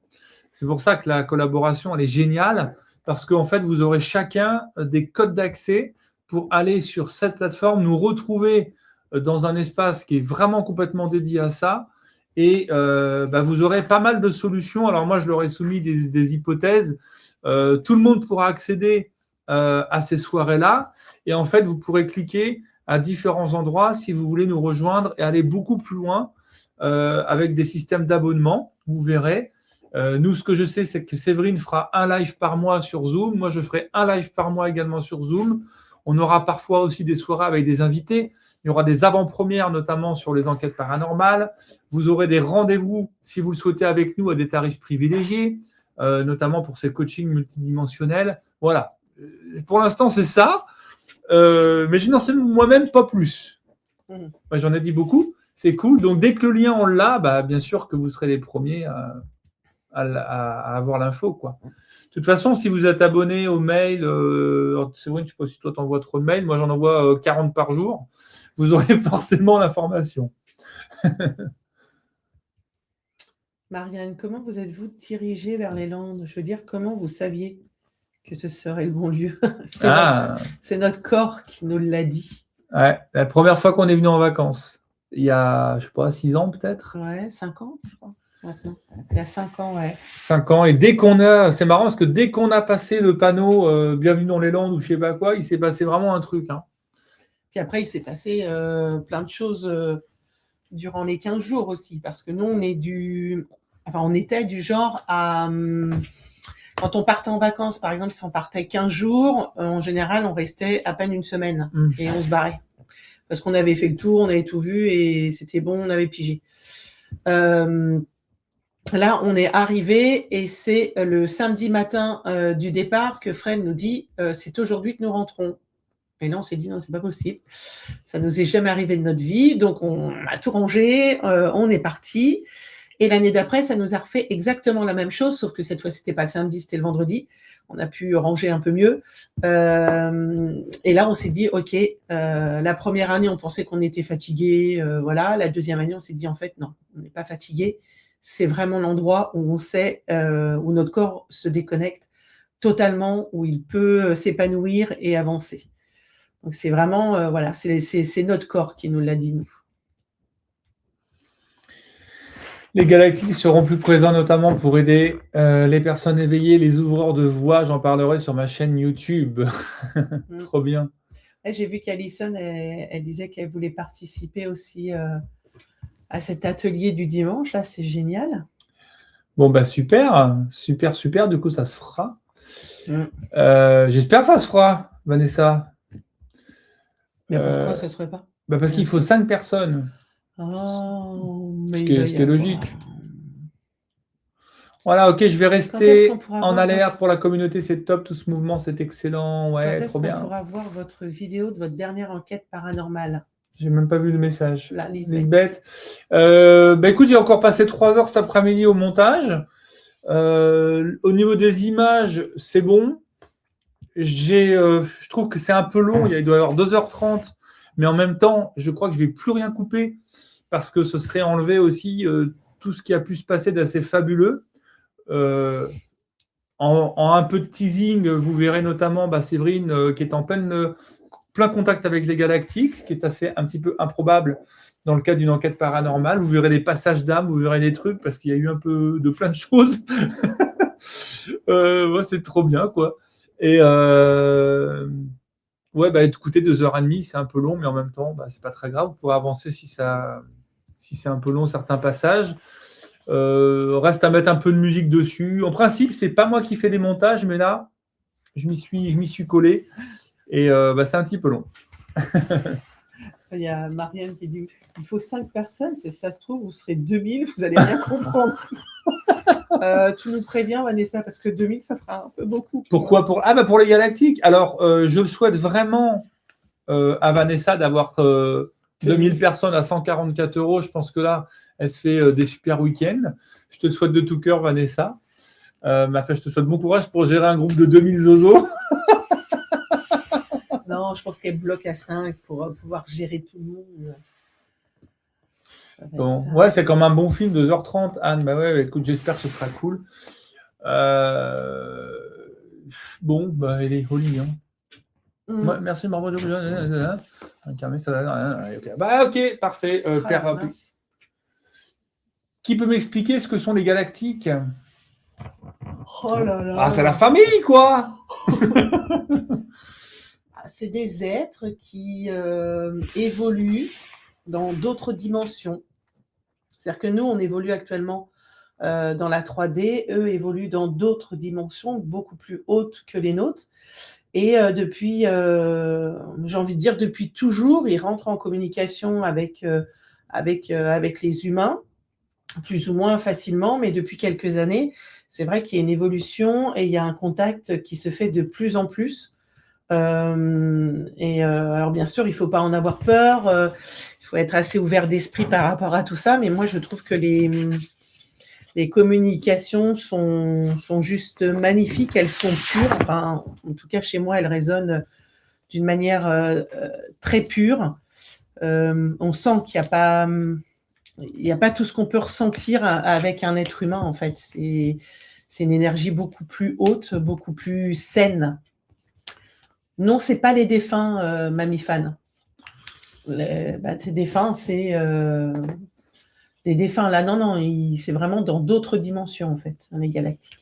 C'est pour ça que la collaboration, elle est géniale, parce qu'en fait, vous aurez chacun des codes d'accès pour aller sur cette plateforme, nous retrouver dans un espace qui est vraiment complètement dédié à ça. Et vous aurez pas mal de solutions. Alors moi, je leur ai soumis des hypothèses. Tout le monde pourra accéder à ces soirées-là. Et en fait, vous pourrez cliquer à différents endroits si vous voulez nous rejoindre et aller beaucoup plus loin avec des systèmes d'abonnement. Vous verrez. Nous, ce que je sais, c'est que Séverine fera un live par mois sur Zoom. Moi, je ferai un live par mois également sur Zoom. On aura parfois aussi des soirées avec des invités. Il y aura des avant-premières, notamment sur les enquêtes paranormales. Vous aurez des rendez-vous, si vous le souhaitez, avec nous à des tarifs privilégiés, notamment pour ces coachings multidimensionnels. Voilà. Pour l'instant, c'est ça. Mais je n'en sais moi-même pas plus. Mhm. Moi, j'en ai dit beaucoup. C'est cool. Donc, dès que le lien, on l'a, bah, bien sûr que vous serez les premiers à avoir l'info, quoi. De toute façon, si vous êtes abonné au mail, c'est vrai que je ne sais pas si toi t'envoies trop de mails, moi j'en envoie 40 par jour, vous aurez forcément l'information. Marianne, comment vous êtes-vous dirigée vers les Landes? Je veux dire, comment vous saviez que ce serait le bon lieu? C'est notre corps qui nous l'a dit. Ouais, la première fois qu'on est venu en vacances, il y a, je sais pas, 6 ans peut-être. Ouais, 5 ans, je crois, maintenant. Il y a 5 ans, ouais. 5 ans, et c'est marrant parce que dès qu'on a passé le panneau Bienvenue dans les Landes ou je sais pas quoi, il s'est passé vraiment un truc. Hein. Puis après, il s'est passé plein de choses durant les 15 jours aussi, parce que nous, on était du genre à... quand on partait en vacances, par exemple, si on partait 15 jours, en général, on restait à peine une semaine et on se barrait. Parce qu'on avait fait le tour, on avait tout vu et c'était bon, on avait pigé. Là, on est arrivé et c'est le samedi matin du départ que Fred nous dit c'est aujourd'hui que nous rentrons. Et là, on s'est dit non, c'est pas possible. Ça nous est jamais arrivé de notre vie. Donc, on a tout rangé, on est parti. Et l'année d'après, ça nous a refait exactement la même chose, sauf que cette fois, c'était pas le samedi, c'était le vendredi. On a pu ranger un peu mieux. Et là, on s'est dit, OK, la première année, on pensait qu'on était fatigué. Voilà. La deuxième année, on s'est dit, en fait, non, on n'est pas fatigué. C'est vraiment l'endroit où on sait, où notre corps se déconnecte totalement, où il peut s'épanouir et avancer. Donc, c'est vraiment, voilà, c'est notre corps qui nous l'a dit, nous. Les galactiques seront plus présents notamment pour aider les personnes éveillées, les ouvreurs de voix. J'en parlerai sur ma chaîne YouTube. Trop bien. J'ai vu qu'Alison, elle disait qu'elle voulait participer aussi à cet atelier du dimanche. Là, c'est génial. Bon, bah super, super, super. Du coup, ça se fera. J'espère que ça se fera, Vanessa. Mais pourquoi ça ne se ferait pas? Bah parce qu'il faut 5 personnes. Oh, mais ce qui est logique. Voilà, ok, je vais rester en alerte pour la communauté, c'est top, tout ce mouvement, c'est excellent, ouais, trop bien. Quand est-ce qu'on pourra voir votre vidéo de votre dernière enquête paranormale? J'ai même pas vu le message. Là, Lisbeth. Écoute, j'ai encore passé 3 heures cet après-midi au montage. Au niveau des images, c'est bon. Je trouve que c'est un peu long, il doit y avoir 2h30, mais en même temps, je crois que je vais plus rien couper parce que ce serait enlever aussi tout ce qui a pu se passer d'assez fabuleux. En un peu de teasing, vous verrez notamment Séverine qui est en plein contact avec les galactiques, ce qui est un petit peu improbable dans le cadre d'une enquête paranormale. Vous verrez des passages d'âme, vous verrez des trucs parce qu'il y a eu un peu de plein de choses. C'est trop bien, quoi. Et écoutez, 2h30, c'est un peu long, mais en même temps, c'est pas très grave. Vous pourrez avancer si c'est un peu long, certains passages. Reste à mettre un peu de musique dessus. En principe, c'est pas moi qui fais des montages, mais là, je m'y suis collé. Et c'est un petit peu long. Il y a Marianne qui dit il faut 5 personnes, ça se trouve, vous serez 2000, vous n'allez rien comprendre. Tu nous préviens, Vanessa, parce que 2000, ça fera un peu beaucoup. Pourquoi pour les galactiques. Alors, je le souhaite vraiment à Vanessa d'avoir 2000 personnes à 144 €. Je pense que là, elle se fait des super week-ends. Je te le souhaite de tout cœur, Vanessa. Je te souhaite bon courage pour gérer un groupe de 2000 zozos. Non, je pense qu'elle bloque à 5 pour pouvoir gérer tout le monde. Bon, ouais, c'est comme un bon film, 2h30, Anne. Écoute, j'espère que ce sera cool. Elle est Holly. Hein. Ouais, merci, bravo. Ok, parfait. Qui peut m'expliquer ce que sont les galactiques? Oh là là. Ah, c'est la famille, quoi. C'est des êtres qui évoluent dans d'autres dimensions. C'est-à-dire que nous, on évolue actuellement dans la 3D, eux évoluent dans d'autres dimensions beaucoup plus hautes que les nôtres. Et depuis, j'ai envie de dire, depuis toujours, ils rentrent en communication avec les humains, plus ou moins facilement, mais depuis quelques années, c'est vrai qu'il y a une évolution et il y a un contact qui se fait de plus en plus. Alors bien sûr, il ne faut pas en avoir peur. Il faut être assez ouvert d'esprit par rapport à tout ça. Mais moi, je trouve que les communications sont juste magnifiques. Elles sont pures. Enfin, en tout cas, chez moi, elles résonnent d'une manière très pure. On sent qu'il n'y a pas tout ce qu'on peut ressentir avec un être humain, en fait. C'est une énergie beaucoup plus haute, beaucoup plus saine. Non, c'est pas les défunts, Mamie Fan. Tes défunts, c'est des défunts là. Non, c'est vraiment dans d'autres dimensions, en fait, les galactiques.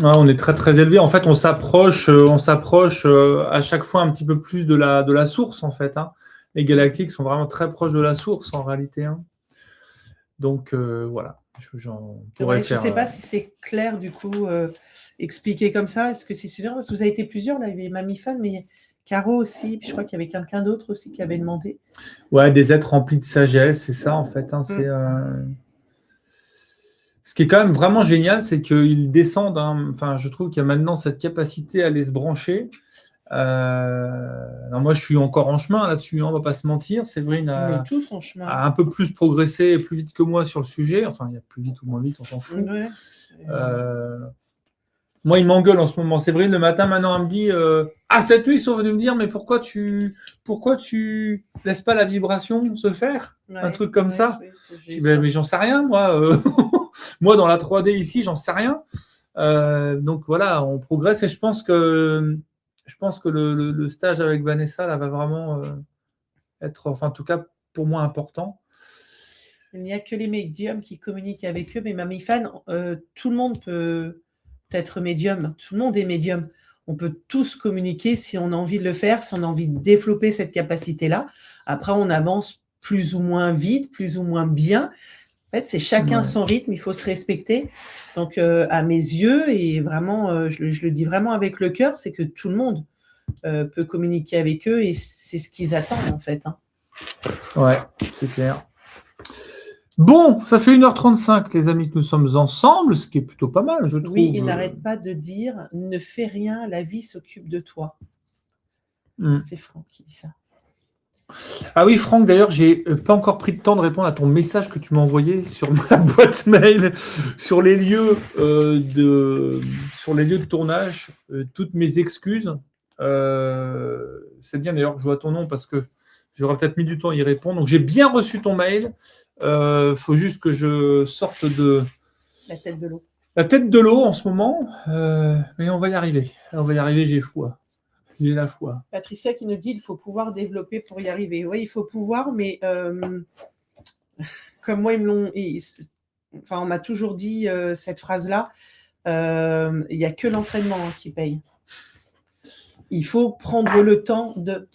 Ouais, on est très très élevé. En fait, on s'approche à chaque fois un petit peu plus de la source, en fait. Hein. Les galactiques sont vraiment très proches de la source, en réalité. Hein. Donc, voilà. Je ne sais pas si c'est clair, du coup, expliqué comme ça. Est-ce que c'est suffisant? Parce que vous avez été plusieurs, là. Il y avait Mamie Fan, mais Caro aussi. Puis je crois qu'il y avait quelqu'un d'autre aussi qui avait demandé. Ouais, des êtres remplis de sagesse, c'est ça, en fait. Hein. C'est... Ce qui est quand même vraiment génial, c'est qu'ils descendent. Hein. Enfin, je trouve qu'il y a maintenant cette capacité à aller se brancher. Alors moi, je suis encore en chemin là-dessus, hein, on ne va pas se mentir. Séverine On est tous en chemin. a un peu plus progressé et plus vite que moi sur le sujet. Enfin, il y a plus vite ou moins vite, on s'en fout. Ouais. Moi, il m'engueule en ce moment. Séverine, le matin, maintenant, elle me dit cette nuit, ils sont venus me dire, mais pourquoi tu laisses pas la vibration se faire? Un truc comme ça. Je dis, mais j'en sais rien, moi. Moi, dans la 3D ici, j'en sais rien. Donc voilà, on progresse et je pense que le stage avec Vanessa là, va vraiment être, enfin en tout cas pour moi, important. Il n'y a que les médiums qui communiquent avec eux, mais Mamie Fan, tout le monde peut être médium. Tout le monde est médium. On peut tous communiquer si on a envie de le faire, si on a envie de développer cette capacité-là. Après, on avance plus ou moins vite, plus ou moins bien. En fait, c'est chacun son rythme, il faut se respecter. Donc, à mes yeux, et vraiment, je le dis vraiment avec le cœur, c'est que tout le monde peut communiquer avec eux et c'est ce qu'ils attendent, en fait. Hein. Ouais, c'est clair. Bon, ça fait 1h35, les amis, que nous sommes ensemble, ce qui est plutôt pas mal, je trouve. Oui, il n'arrête pas de dire « Ne fais rien, la vie s'occupe de toi ». C'est Franck qui dit ça. Ah oui, Franck, d'ailleurs, j'ai pas encore pris le temps de répondre à ton message que tu m'as envoyé sur ma boîte mail, sur les lieux de tournage. Toutes mes excuses. C'est bien d'ailleurs que je vois ton nom parce que j'aurais peut-être mis du temps à y répondre. Donc, j'ai bien reçu ton mail. Faut juste que je sorte de la tête de l'eau. La tête de l'eau en ce moment, mais on va y arriver. J'ai foi. J'ai la foi. Patricia qui nous dit il faut pouvoir développer pour y arriver. Oui, il faut pouvoir, mais comme moi, ils me l'ont. Enfin, on m'a toujours dit cette phrase-là. Il n'y a que l'entraînement qui paye. Il faut prendre le temps de.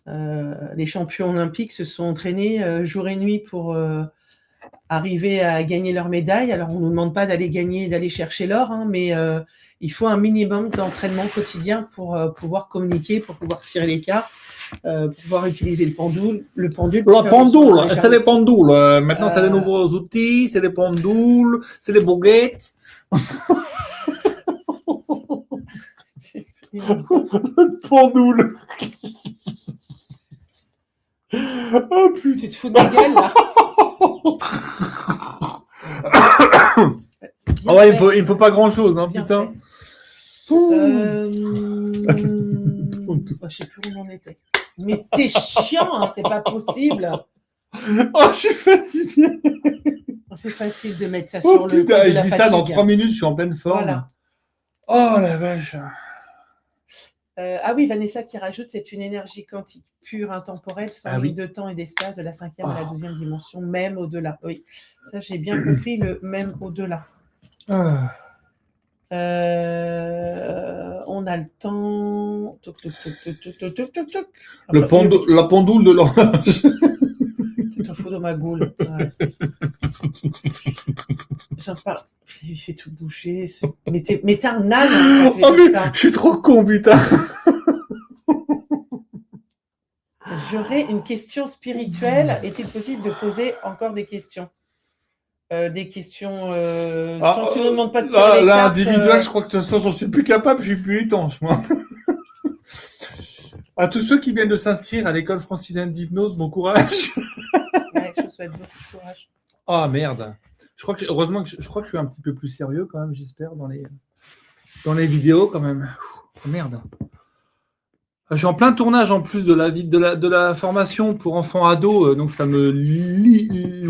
Les champions olympiques se sont entraînés jour et nuit pour arriver à gagner leur médaille. Alors, on ne nous demande pas d'aller gagner, d'aller chercher l'or, hein, mais il faut un minimum d'entraînement quotidien pour pouvoir communiquer, pour pouvoir tirer les cartes, pouvoir utiliser le pendule. La pendule, c'est les pendules. Maintenant, c'est des nouveaux outils, c'est des pendules, c'est des baguettes. Pendule. Oh putain, tu te fous de ma gueule là. Ouais, il me faut pas grand chose, hein, putain. Je sais plus où on en était. Mais t'es chiant, hein, c'est pas possible. Oh, je suis fatigué. C'est facile de mettre ça sur le. Putain, je dis ça dans 3 minutes, je suis en pleine forme. Voilà. Oh la vache. Ah oui, Vanessa qui rajoute, c'est une énergie quantique pure, intemporelle, sans limite de temps et d'espace, de la 5e à la 12e dimension, même au-delà. Oui, ça j'ai bien compris, le même au-delà. On a le temps. Toc, toc, toc, toc, toc, toc, toc, toc, toc. Après, la pendule de l'horloge. Tu te fous de ma goule. Ouais. Sympa. Il fait tout bouger. Mais t'es un âne. Hein, oh, mais ça. Je suis trop con, putain. J'aurais une question spirituelle. Est-il possible de poser encore des questions? Des questions. Tant que tu ne demandes pas de tirer les cartes. Individuel, je crois que de toute façon, j'en suis plus capable. Je suis plus étanche, moi. À tous ceux qui viennent de s'inscrire à l'école francilienne d'hypnose, bon courage. Ouais, je vous souhaite beaucoup de courage. Oh merde. Heureusement que je crois que je suis un petit peu plus sérieux quand même, j'espère, dans les vidéos quand même. Oh, merde. Je suis en plein tournage en plus de la formation pour enfants ados, donc ça me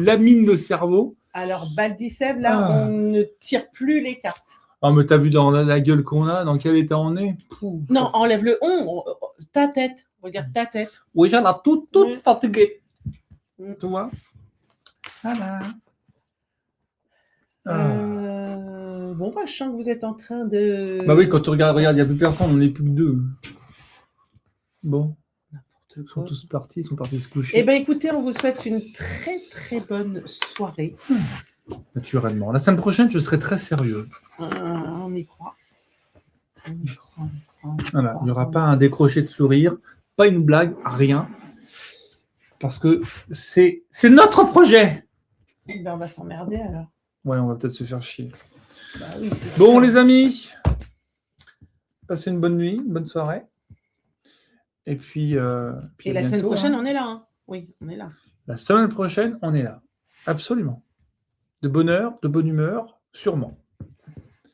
lamine le cerveau. Alors, Baldisseb, là, Ah. on ne tire plus les cartes. Oh, mais t'as vu dans la gueule qu'on a, dans quel état on est? Pouh. Non, enlève le on, ta tête. Regarde ta tête. Oui, j'en ai toute Ouais. fatiguée. Mm. Tu vois? Voilà. Bon, bah, je sens que vous êtes en train de... Bah oui, quand tu regardes, il n'y a plus personne, on n'est plus que deux. Bon, N'importe ils sont quoi. tous partis, ils sont partis se coucher. Eh bien, écoutez, on vous souhaite une très, très bonne soirée. Naturellement. La semaine prochaine, je serai très sérieux. On y croit. On y croit, on y croit. Voilà, il n'y aura pas un décroché de sourire, pas une blague, rien. Parce que c'est notre projet. Eh ben, on va s'emmerder alors. Ouais, on va peut-être se faire chier. Bah oui, c'est Bon, sûr. les amis, passez une bonne nuit, une bonne soirée. Et puis, Et à la semaine bientôt, prochaine, hein. on est là. Hein. Oui, on est là. La semaine prochaine, on est là. Absolument. De bonne heure, de bonne humeur, sûrement.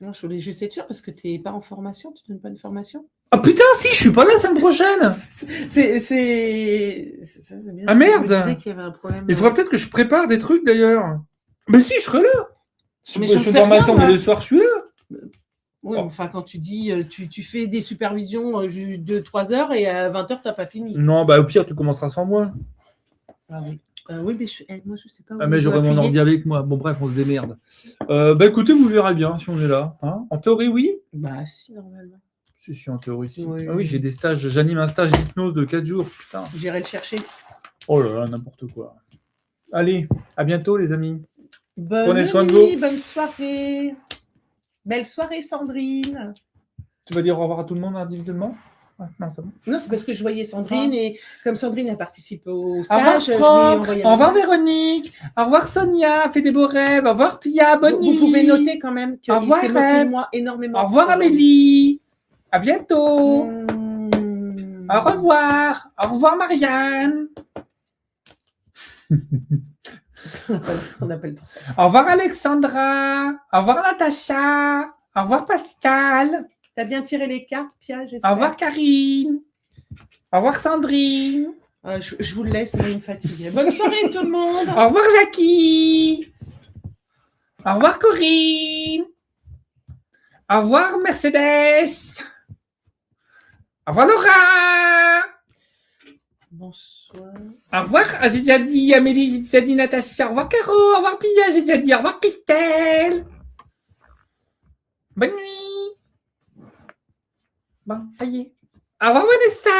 Non, je voulais juste être sûre parce que tu n'es pas en formation. Tu ne donnes pas de formation. Ah putain, si, je suis pas là la semaine prochaine. C'est bien. Ah, ce que merde. Je me disais qu'il y avait un problème. Il faudrait peut-être que je prépare des trucs d'ailleurs. Mais si, je serai là. Mais Je j'en fais sais formation, rien, mais moi. le soir, je suis là. Oui, Oh. enfin, quand tu dis tu fais des supervisions de 3 heures et à 20 heures, tu n'as pas fini. Non, bah au pire, tu commenceras sans moi. Ah oui. Oui, mais moi, je ne sais pas où. Ah, mais on j'aurai doit mon appuyer. ordi avec moi. Bon, bref, on se démerde. Bah écoutez, vous verrez bien si on est là. Hein. En théorie, oui. Bah, si, normalement. Si, en théorie, si. Oui. Ah oui, j'ai des stages. J'anime un stage d'hypnose de 4 jours. Putain. J'irai le chercher. Oh là là, n'importe quoi. Allez, à bientôt, les amis. Bonne Prenez soin de nuit, vous. bonne soirée. Belle soirée, Sandrine. Tu vas dire au revoir à tout le monde individuellement? Ouais, non, c'est bon. Non, c'est parce que je voyais Sandrine et comme Sandrine a participé au Au revoir, stage, je lui ai Franck. envoyé Au un revoir, message. Véronique. Au revoir, Sonia. Fais des beaux rêves. Au revoir, Pia. Bonne Vous nuit. pouvez noter quand même Au qu'il revoir, s'est moqué Rêve. de moi énormément. Au revoir, aujourd'hui. Amélie. À bientôt. Mmh. Au revoir. Au revoir, Marianne. On appelle trop. Au revoir, Alexandra. Au revoir, Natacha. Au revoir, Pascal. T'as bien tiré les cartes, Pia, j'espère. Au revoir, Karine. Au revoir, Sandrine. Je vous le laisse, mais il me fatigue. Bonne soirée, tout le monde. Au revoir, Jackie. Au revoir, Corinne. Au revoir, Mercedes. Au revoir, Laura. Bonsoir. Au revoir, j'ai déjà dit Amélie, j'ai déjà dit Natacha. Au revoir, Caro. Au revoir, Pia, j'ai déjà dit. Au revoir, Christelle. Bonne nuit. Bon, ça y est. Au revoir, Vanessa.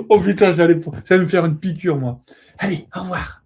Oh putain, j'allais me faire une piqûre, moi. Allez, au revoir.